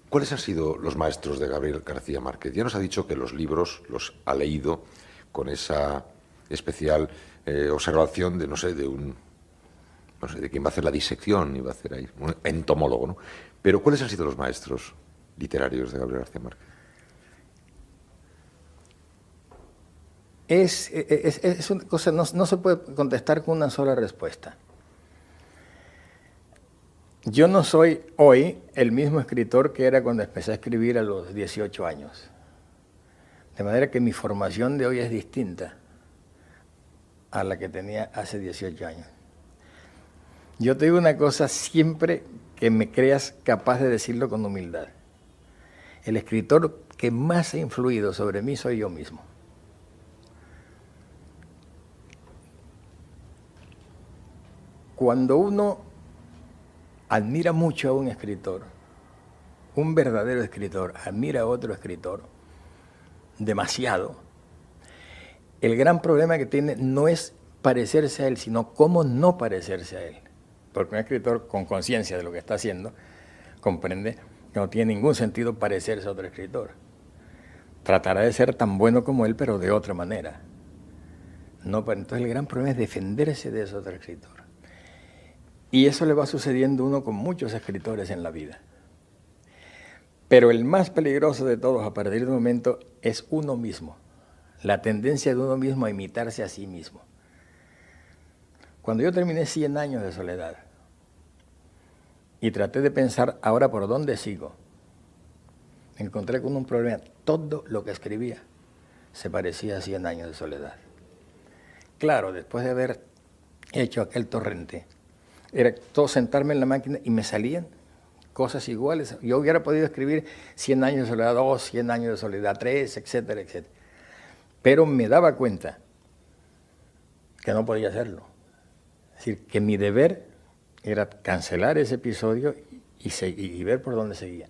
¿Cuáles han sido los maestros de Gabriel García Márquez? Ya nos ha dicho que los libros los ha leído con esa especial observación de, no sé, de quién va a hacer la disección, iba a hacer ahí, un entomólogo, ¿no? Pero ¿cuáles han sido los maestros literarios de Gabriel García Márquez? Es una cosa, no se puede contestar con una sola respuesta. Yo no soy hoy el mismo escritor que era cuando empecé a escribir a los 18 años. De manera que mi formación de hoy es distinta a la que tenía hace 18 años. Yo te digo una cosa siempre que me creas capaz de decirlo con humildad. El escritor que más ha influido sobre mí soy yo mismo. Cuando uno admira mucho a un escritor, un verdadero escritor, admira a otro escritor demasiado, el gran problema que tiene no es parecerse a él, sino cómo no parecerse a él. Porque un escritor con conciencia de lo que está haciendo comprende que no tiene ningún sentido parecerse a otro escritor. Tratará de ser tan bueno como él, pero de otra manera. No, entonces el gran problema es defenderse de ese otro escritor. Y eso le va sucediendo a uno con muchos escritores en la vida. Pero el más peligroso de todos a partir de un momento es uno mismo. La tendencia de uno mismo a imitarse a sí mismo. Cuando yo terminé 100 años de soledad y traté de pensar ahora por dónde sigo, me encontré con un problema. Todo lo que escribía se parecía a 100 años de soledad. Claro, después de haber hecho aquel torrente, era todo sentarme en la máquina y me salían cosas iguales. Yo hubiera podido escribir 100 años de soledad 2, 100 años de soledad 3, etcétera, etcétera. Pero me daba cuenta que no podía hacerlo. Es decir, que mi deber era cancelar ese episodio y ver por dónde seguía.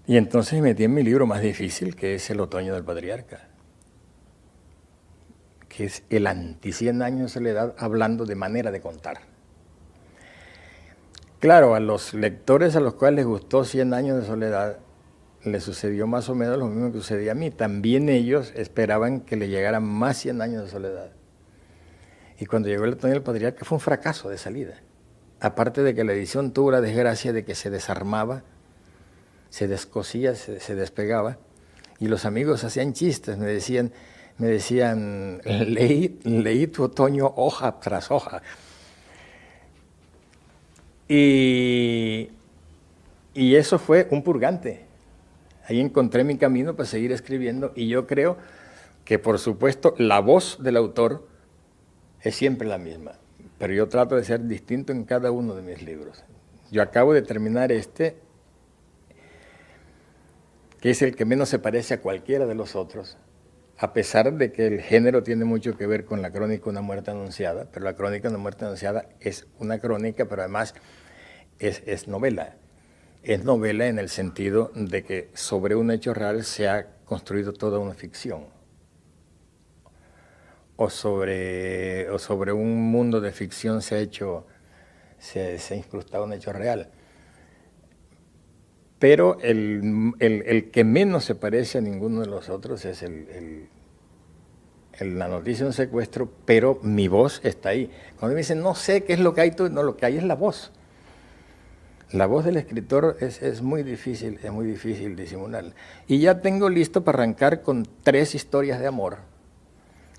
Y entonces me metí en mi libro más difícil, que es El otoño del patriarca, que es el anti-100 años de soledad hablando de manera de contar. Claro, a los lectores a los cuales les gustó 100 años de soledad, les sucedió más o menos lo mismo que sucedía a mí. También ellos esperaban que le llegaran más 100 años de soledad. Y cuando llegó El otoño del patriarca fue un fracaso de salida. Aparte de que la edición tuvo la desgracia de que se desarmaba, se descosía, se despegaba, y los amigos hacían chistes, me decían, leí tu otoño hoja tras hoja. Y eso fue un purgante. Ahí encontré mi camino para seguir escribiendo, y yo creo que, por supuesto, la voz del autor es siempre la misma, pero yo trato de ser distinto en cada uno de mis libros. Yo acabo de terminar este, que es el que menos se parece a cualquiera de los otros, a pesar de que el género tiene mucho que ver con la crónica de una muerte anunciada, pero la crónica de una muerte anunciada es una crónica, pero además es novela. Es novela en el sentido de que sobre un hecho real se ha construido toda una ficción. O sobre un mundo de ficción se ha incrustado un hecho real. Pero el que menos se parece a ninguno de los otros es la noticia de un secuestro, pero mi voz está ahí. Cuando me dicen, no sé qué es lo que hay, no, lo que hay es la voz. La voz del escritor es muy difícil disimular. Y ya tengo listo para arrancar con 3 historias de amor,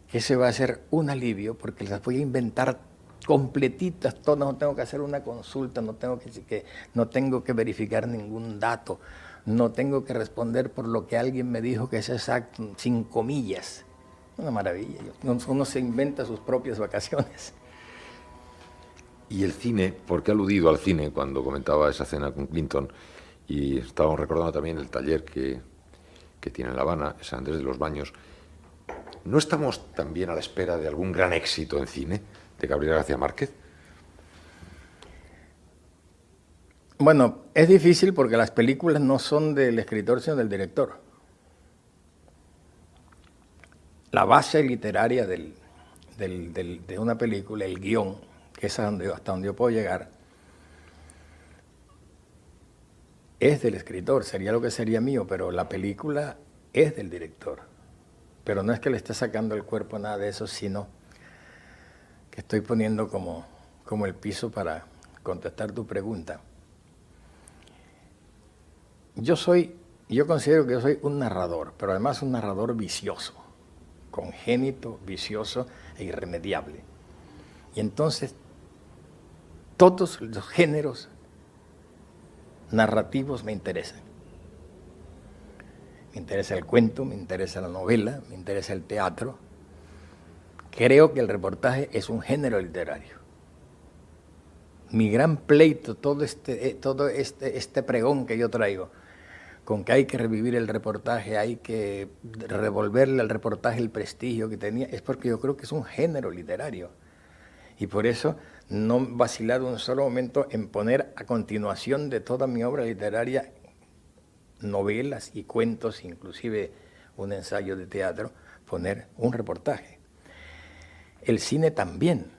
que ese va a ser un alivio, porque las voy a inventar completitas, todas, no tengo que hacer una consulta, no tengo que verificar ningún dato, no tengo que responder por lo que alguien me dijo que es exacto, sin comillas. Una maravilla, uno se inventa sus propias vacaciones. Y el cine, porque ha aludido al cine cuando comentaba esa cena con Clinton, y estábamos recordando también el taller que tiene en La Habana, San Andrés de los Baños. ¿No estamos también a la espera de algún gran éxito en cine de Gabriel García Márquez? Bueno, es difícil porque las películas no son del escritor, sino del director. La base literaria de una película, el guión, que es hasta donde yo puedo llegar, es del escritor, sería lo que sería mío, pero la película es del director. pero no es que le esté sacando el cuerpo, nada de eso, sino que estoy poniendo como el piso para contestar tu pregunta. Yo considero que yo soy un narrador, pero además un narrador vicioso, congénito, vicioso e irremediable. Y entonces, todos los géneros narrativos me interesan. Me interesa el cuento, me interesa la novela, me interesa el teatro. Creo que el reportaje es un género literario. Mi gran pleito, todo este pregón que yo traigo, con que hay que revivir el reportaje, hay que revolverle al reportaje el prestigio que tenía, es porque yo creo que es un género literario. Y por eso no he vacilado un solo momento en poner a continuación de toda mi obra literaria novelas y cuentos, inclusive un ensayo de teatro, poner un reportaje. El cine también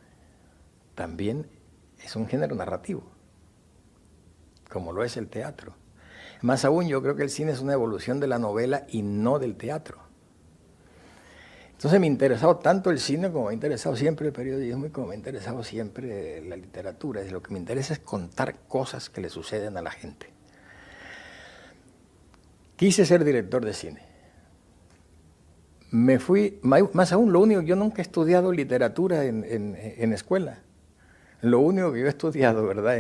es un género narrativo, como lo es el teatro. Más aún, yo creo que el cine es una evolución de la novela y no del teatro. Entonces me ha interesado tanto el cine como me ha interesado siempre el periodismo y como me ha interesado siempre la literatura. Lo que me interesa es contar cosas que le suceden a la gente. Quise ser director de cine. Me fui, más aún, lo único, yo nunca he estudiado literatura en escuela. Lo único que yo he estudiado, ¿verdad?,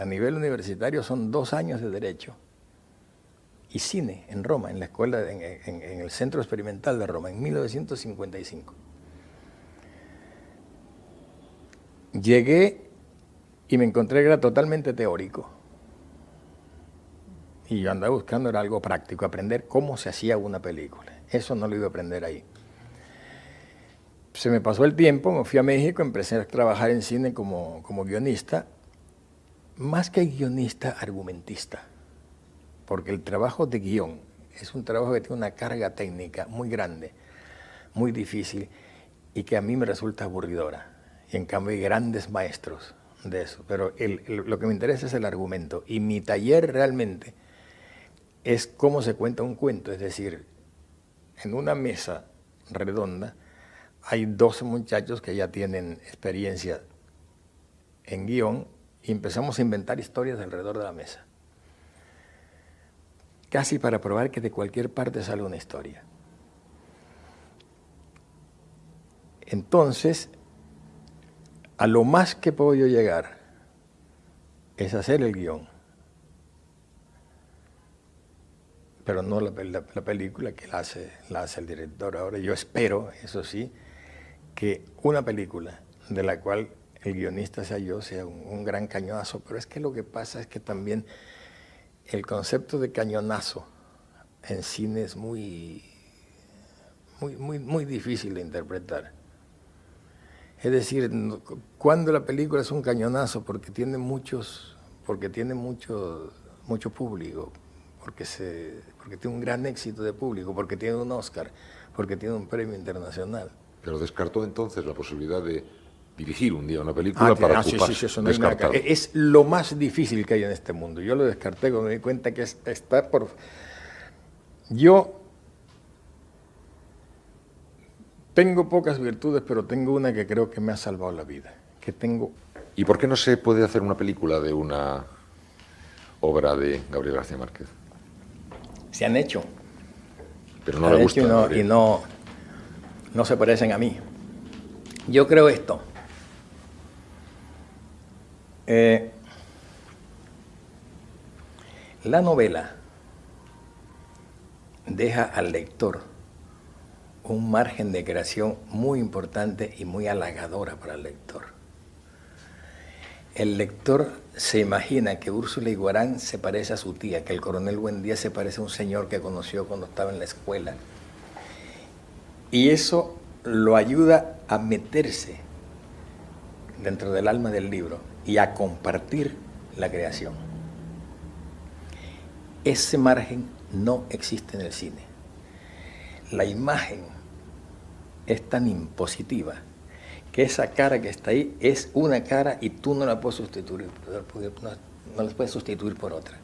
a nivel universitario son 2 años de Derecho y cine en Roma, en la escuela, en el Centro Experimental de Roma, en 1955. Llegué y me encontré que era totalmente teórico. Y yo andaba buscando era algo práctico, aprender cómo se hacía una película. Eso no lo iba a aprender ahí. Se me pasó el tiempo, me fui a México, empecé a trabajar en cine como guionista, más que guionista, argumentista, porque el trabajo de guión es un trabajo que tiene una carga técnica muy grande, muy difícil y que a mí me resulta aburridora. Y en cambio hay grandes maestros de eso, pero lo que me interesa es el argumento. Y mi taller realmente es cómo se cuenta un cuento, es decir, en una mesa redonda hay 2 muchachos que ya tienen experiencia en guión y empezamos a inventar historias alrededor de la mesa. Casi para probar que de cualquier parte sale una historia. Entonces, a lo más que puedo yo llegar es hacer el guión, pero no la película que la hace el director. Ahora yo espero, eso sí, que una película de la cual el guionista sea yo sea un gran cañonazo, pero es que lo que pasa es que también el concepto de cañonazo en cine es muy difícil de interpretar. Es decir, cuando la película es un cañonazo porque tiene mucho público, porque tiene un gran éxito de público, porque tiene un Oscar, porque tiene un premio internacional. Pero descartó entonces la posibilidad de dirigir un día una película para ocupar. Sí, eso no hay nada. Es lo más difícil que hay en este mundo. Yo lo descarté cuando me di cuenta que está por... Yo tengo pocas virtudes, pero tengo una que creo que me ha salvado la vida. ¿Y por qué no se puede hacer una película de una obra de Gabriel García Márquez? Se han hecho. Pero no le gusta. Y no se parecen a mí. Yo creo esto. La novela deja al lector un margen de creación muy importante y muy halagadora para el lector. El lector se imagina que Úrsula Iguarán se parece a su tía, que el coronel Buendía se parece a un señor que conoció cuando estaba en la escuela. Y eso lo ayuda a meterse dentro del alma del libro y a compartir la creación. Ese margen no existe en el cine. La imagen es tan impositiva que esa cara que está ahí es una cara y tú no la puedes sustituir, no la puedes sustituir por otra.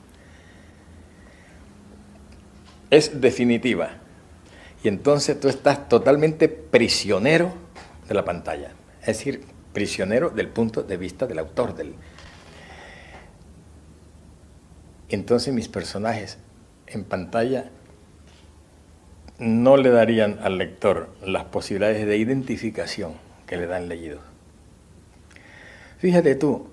Es definitiva. Y entonces tú estás totalmente prisionero de la pantalla. Es decir, prisionero del punto de vista del autor. Entonces mis personajes en pantalla no le darían al lector las posibilidades de identificación que le dan leído. Fíjate tú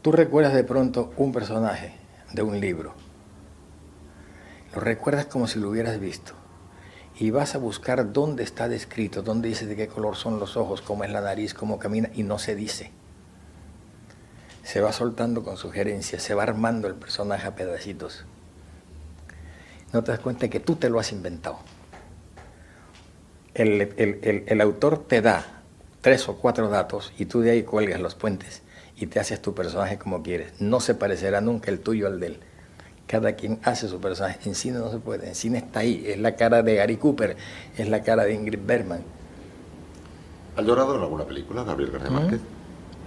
recuerdas de pronto un personaje de un libro, lo recuerdas como si lo hubieras visto, y vas a buscar dónde está descrito, dónde dice de qué color son los ojos, cómo es la nariz, cómo camina, y no se dice. Se va soltando con sugerencias, se va armando el personaje a pedacitos. No te das cuenta que tú te lo has inventado. El autor te da 3 o 4 datos y tú de ahí cuelgas los puentes y te haces tu personaje como quieres. No se parecerá nunca el tuyo al de él. Cada quien hace su personaje. En cine no se puede. En cine está ahí. Es la cara de Gary Cooper, es la cara de Ingrid Bergman. ¿Ha llorado en alguna película, Gabriel García Márquez?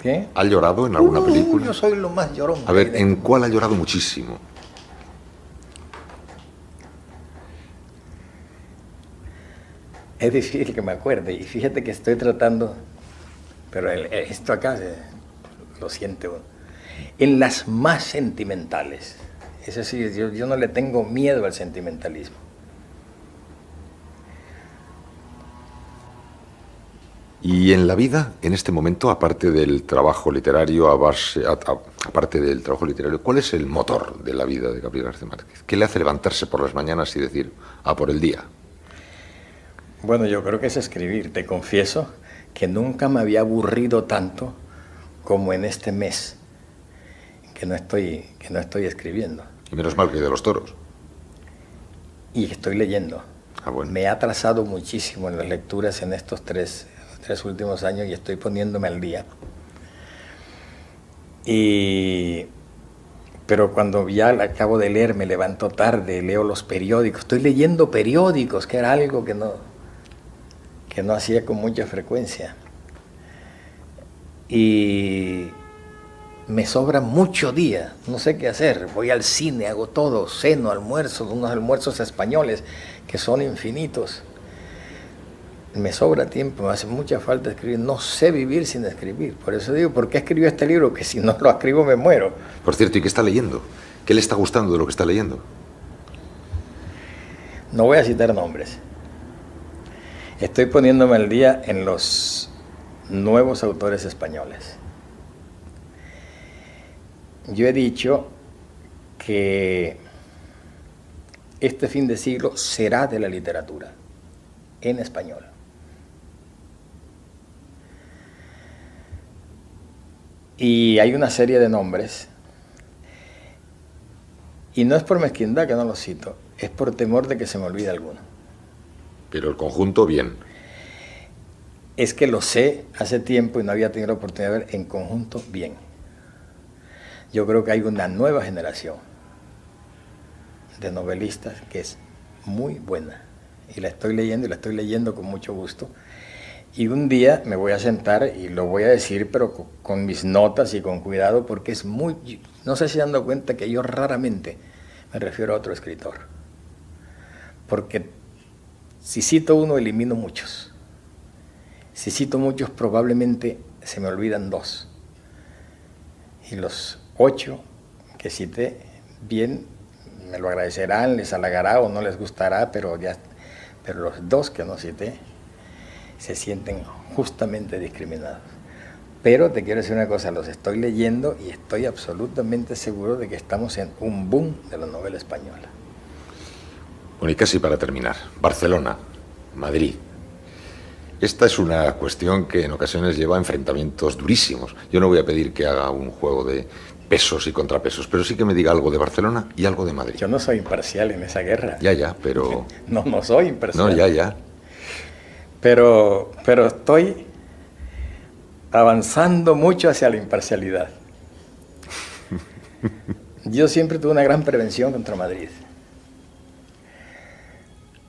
¿Qué? ¿Ha llorado en alguna película? Yo soy lo más llorón. A ver, ¿en cuál ha llorado muchísimo? Es difícil que me acuerde. Y fíjate que estoy tratando, pero esto acá lo siente uno. En las más sentimentales. Es decir, yo no le tengo miedo al sentimentalismo. Y en la vida, en este momento, aparte del trabajo literario, aparte del trabajo literario, ¿cuál es el motor de la vida de Gabriel García Márquez? ¿Qué le hace levantarse por las mañanas y decir, a por el día? Bueno, yo creo que es escribir. Te confieso que nunca me había aburrido tanto como en este mes que no estoy escribiendo. Y menos mal que de los toros. Y estoy leyendo. Ah, bueno. Me ha atrasado muchísimo en las lecturas en estos tres últimos años y estoy poniéndome al día. Pero cuando ya acabo de leer, me levanto tarde, leo los periódicos. Estoy leyendo periódicos, que era algo que no hacía con mucha frecuencia. Y me sobra mucho día, no sé qué hacer. Voy al cine, hago todo, ceno, almuerzo, unos almuerzos españoles que son infinitos. Me sobra tiempo, me hace mucha falta escribir. No sé vivir sin escribir. Por eso digo, ¿por qué escribió este libro? Que si no lo escribo me muero. Por cierto, ¿y qué está leyendo? ¿Qué le está gustando de lo que está leyendo? No voy a citar nombres. Estoy poniéndome al día en los nuevos autores españoles. Yo he dicho que este fin de siglo será de la literatura en español. Y hay una serie de nombres, y no es por mezquindad que no los cito, es por temor de que se me olvide alguno. Pero el conjunto, bien. Es que lo sé hace tiempo y no había tenido la oportunidad de ver en conjunto bien. Yo creo que hay una nueva generación de novelistas que es muy buena. Y la estoy leyendo con mucho gusto. Y un día me voy a sentar y lo voy a decir, pero con mis notas y con cuidado, porque es muy... No sé si se han dado cuenta que yo raramente me refiero a otro escritor. Porque si cito uno, elimino muchos. Si cito muchos, probablemente se me olvidan 2. Y los 8 que cité, bien, me lo agradecerán, les halagará o no les gustará, pero los 2 que no cité se sienten justamente discriminados. Pero te quiero decir una cosa, los estoy leyendo y estoy absolutamente seguro de que estamos en un boom de la novela española. Bueno, y casi para terminar, Barcelona, Madrid. Esta es una cuestión que en ocasiones lleva a enfrentamientos durísimos. Yo no voy a pedir que haga un juego de pesos y contrapesos, pero sí que me diga algo de Barcelona y algo de Madrid. Yo no soy imparcial en esa guerra. Ya, pero... No soy imparcial. No, ya. Pero estoy avanzando mucho hacia la imparcialidad. Yo siempre tuve una gran prevención contra Madrid.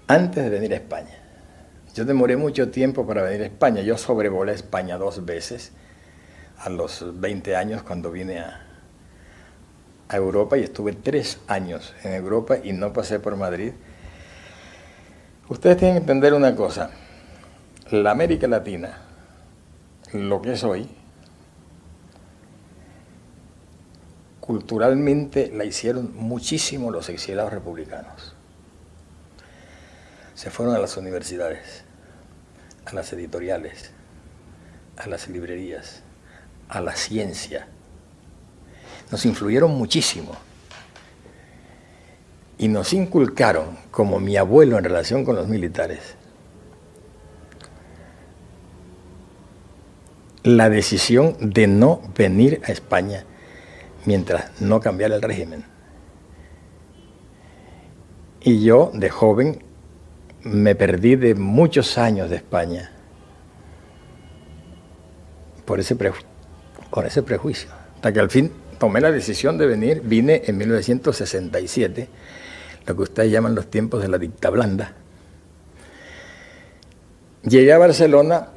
Antes de venir a España. Yo demoré mucho tiempo para venir a España. Yo sobrevolé España 2 veces a los 20 años cuando vine a Europa y estuve 3 años en Europa y no pasé por Madrid. Ustedes tienen que entender una cosa. La América Latina, lo que es hoy, culturalmente la hicieron muchísimo los exilados republicanos. Se fueron a las universidades, a las editoriales, a las librerías, a la ciencia. Nos influyeron muchísimo. Y nos inculcaron, como mi abuelo en relación con los militares, la decisión de no venir a España mientras no cambiara el régimen. Y yo, de joven, me perdí de muchos años de España por ese prejuicio. Hasta que al fin tomé la decisión de venir, vine en 1967, lo que ustedes llaman los tiempos de la dicta blanda. Llegué a Barcelona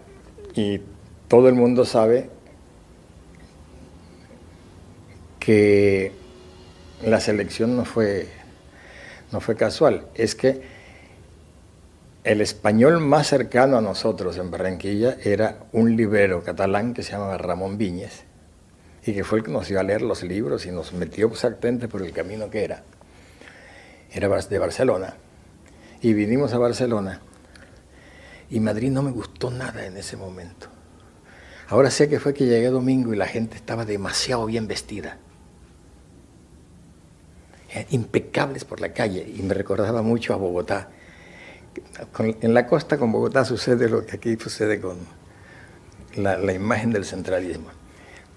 y todo el mundo sabe que la selección no fue casual. Es que el español más cercano a nosotros en Barranquilla era un librero catalán que se llamaba Ramón Viñes y que fue el que nos iba a leer los libros y nos metió exactamente por el camino que era. Era de Barcelona. Y vinimos a Barcelona y Madrid no me gustó nada en ese momento. Ahora sé que fue que llegué domingo y la gente estaba demasiado bien vestida. Impecables por la calle y me recordaba mucho a Bogotá. En la costa con Bogotá sucede lo que aquí sucede con la imagen del centralismo.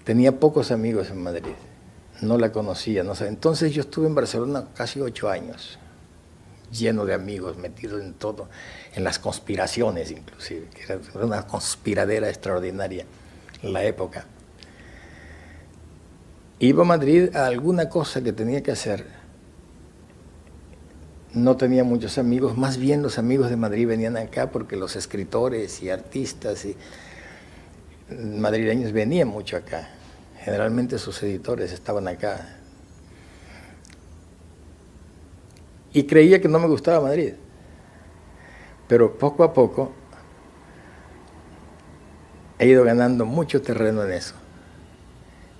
Tenía pocos amigos en Madrid, no la conocía, no sabía. Entonces yo estuve en Barcelona casi 8 años, lleno de amigos, metido en todo, en las conspiraciones inclusive, que era una conspiradera extraordinaria en la época. Iba a Madrid a alguna cosa que tenía que hacer. No tenía muchos amigos, más bien los amigos de Madrid venían acá porque los escritores y artistas y madrileños venían mucho acá. Generalmente sus editores estaban acá. Y creía que no me gustaba Madrid. Pero poco a poco he ido ganando mucho terreno en eso.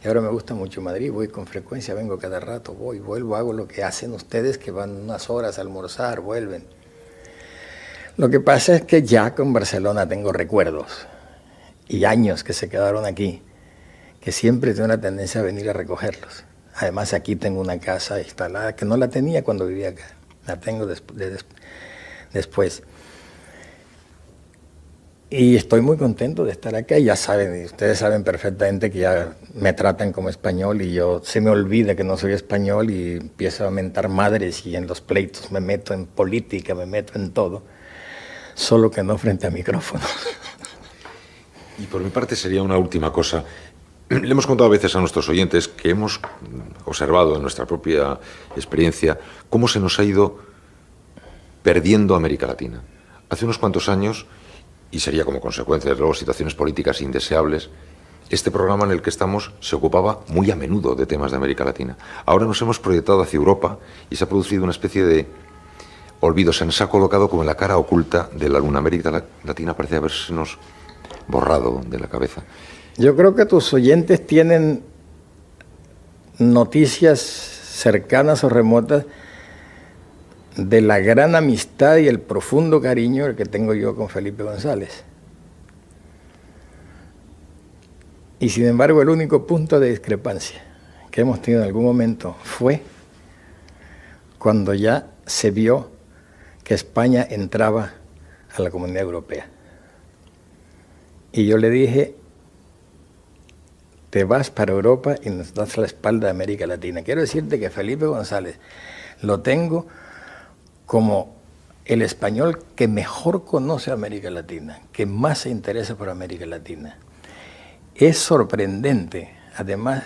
Y ahora me gusta mucho Madrid, voy con frecuencia, vengo cada rato, voy, vuelvo, hago lo que hacen ustedes, que van unas horas a almorzar, vuelven. Lo que pasa es que ya con Barcelona tengo recuerdos y años que se quedaron aquí, que siempre tengo una tendencia a venir a recogerlos. Además aquí tengo una casa instalada que no la tenía cuando vivía acá, la tengo después. Y estoy muy contento de estar acá, y ya saben, y ustedes saben perfectamente que ya me tratan como español y yo se me olvida que no soy español y empiezo a mentar madres y en los pleitos me meto en política, me meto en todo, solo que no frente a micrófonos. Y por mi parte sería una última cosa. Le hemos contado a veces a nuestros oyentes que hemos observado en nuestra propia experiencia cómo se nos ha ido perdiendo América Latina. Hace unos cuantos años, y sería como consecuencia de luego situaciones políticas indeseables, este programa en el que estamos se ocupaba muy a menudo de temas de América Latina. Ahora nos hemos proyectado hacia Europa y se ha producido una especie de olvido. Se nos ha colocado como en la cara oculta de la luna. América Latina parece habérsenos borrado de la cabeza. Yo creo que tus oyentes tienen noticias cercanas o remotas de la gran amistad y el profundo cariño que tengo yo con Felipe González. Y sin embargo, el único punto de discrepancia que hemos tenido en algún momento fue cuando ya se vio que España entraba a la Comunidad Europea. Y yo le dije, te vas para Europa y nos das la espalda a América Latina. Quiero decirte que Felipe González lo tengo como el español que mejor conoce América Latina, que más se interesa por América Latina. Es sorprendente, además,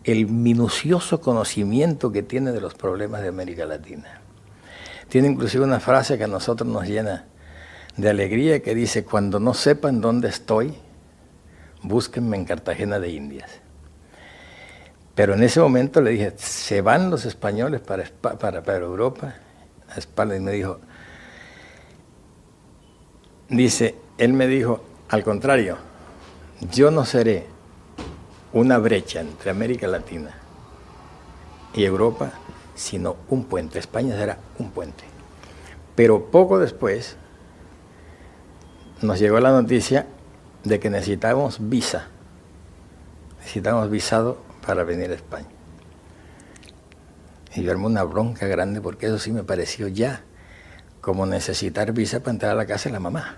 el minucioso conocimiento que tiene de los problemas de América Latina. Tiene inclusive una frase que a nosotros nos llena de alegría, que dice, cuando no sepan dónde estoy, búsquenme en Cartagena de Indias. Pero en ese momento le dije, se van los españoles para Europa, a espalda, y me dijo, dice, él me dijo, al contrario, yo no seré una brecha entre América Latina y Europa, sino un puente. España será un puente. Pero poco después nos llegó la noticia de que necesitábamos visa. Necesitábamos visado para venir a España. Y yo armé una bronca grande porque eso sí me pareció ya como necesitar visa para entrar a la casa de la mamá.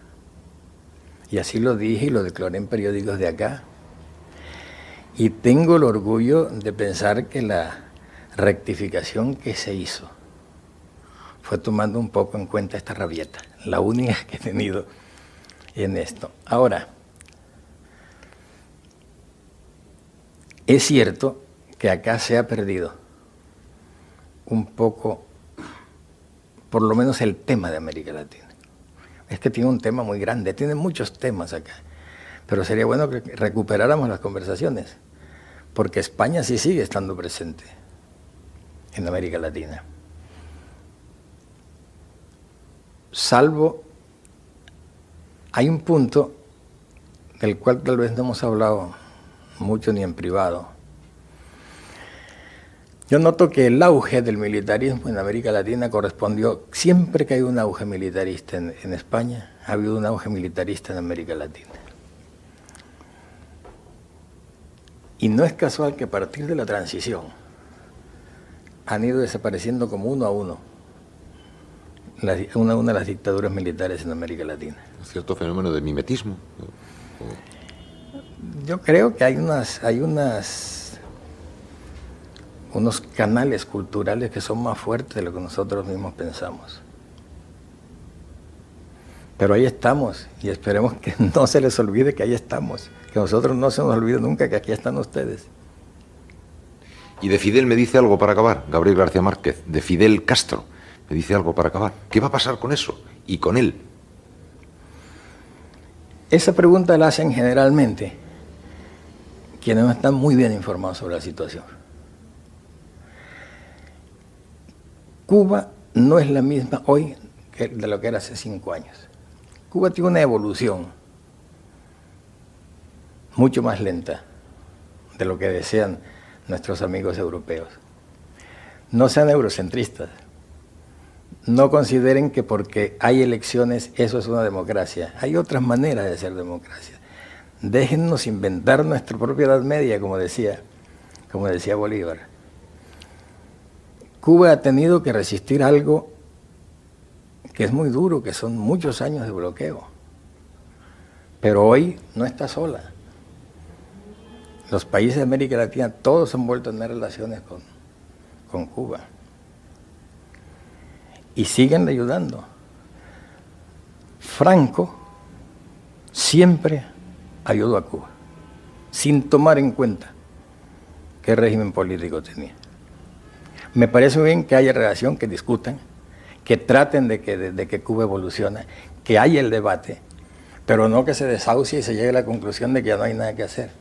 Y así lo dije y lo declaré en periódicos de acá. Y tengo el orgullo de pensar que la rectificación que se hizo fue tomando un poco en cuenta esta rabieta, la única que he tenido en esto. Ahora, es cierto que acá se ha perdido un poco, por lo menos el tema de América Latina. Es que tiene un tema muy grande, tiene muchos temas acá, pero sería bueno que recuperáramos las conversaciones, porque España sí sigue estando presente en América Latina. Salvo, hay un punto del cual tal vez no hemos hablado mucho ni en privado. Yo noto que el auge del militarismo en América Latina correspondió, siempre que hay un auge militarista en España, ha habido un auge militarista en América Latina. Y no es casual que a partir de la transición han ido desapareciendo como uno a uno una de las dictaduras militares en América Latina. ¿Un cierto fenómeno de mimetismo? Yo creo que hay unos canales culturales que son más fuertes de lo que nosotros mismos pensamos. Pero ahí estamos y esperemos que no se les olvide que ahí estamos, que a nosotros no se nos olvide nunca que aquí están ustedes. Y de Fidel me dice algo para acabar, Gabriel García Márquez, de Fidel Castro, me dice algo para acabar. ¿Qué va a pasar con eso y con él? Esa pregunta la hacen generalmente quienes no están muy bien informados sobre la situación. Cuba no es la misma hoy que de lo que era hace 5 años. Cuba tiene una evolución mucho más lenta de lo que desean nuestros amigos europeos. No sean eurocentristas. No consideren que porque hay elecciones eso es una democracia. Hay otras maneras de hacer democracia. Déjennos inventar nuestra propia Edad Media, como decía Bolívar. Cuba ha tenido que resistir algo que es muy duro, que son muchos años de bloqueo. Pero hoy no está sola. Los países de América Latina todos han vuelto a tener relaciones con Cuba. Y siguen ayudando. Franco siempre ayudó a Cuba, sin tomar en cuenta qué régimen político tenía. Me parece bien que haya relación, que discutan, que traten de que Cuba evolucione, que haya el debate, pero no que se desahucie y se llegue a la conclusión de que ya no hay nada que hacer.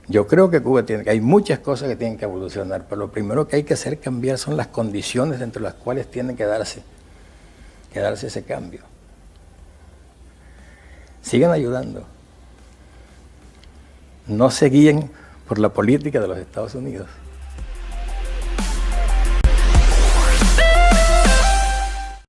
Yo creo que hay muchas cosas que tienen que evolucionar, pero lo primero que hay que hacer cambiar son las condiciones entre las cuales tiene que darse ese cambio. Sigan ayudando. No se guíen por la política de los Estados Unidos.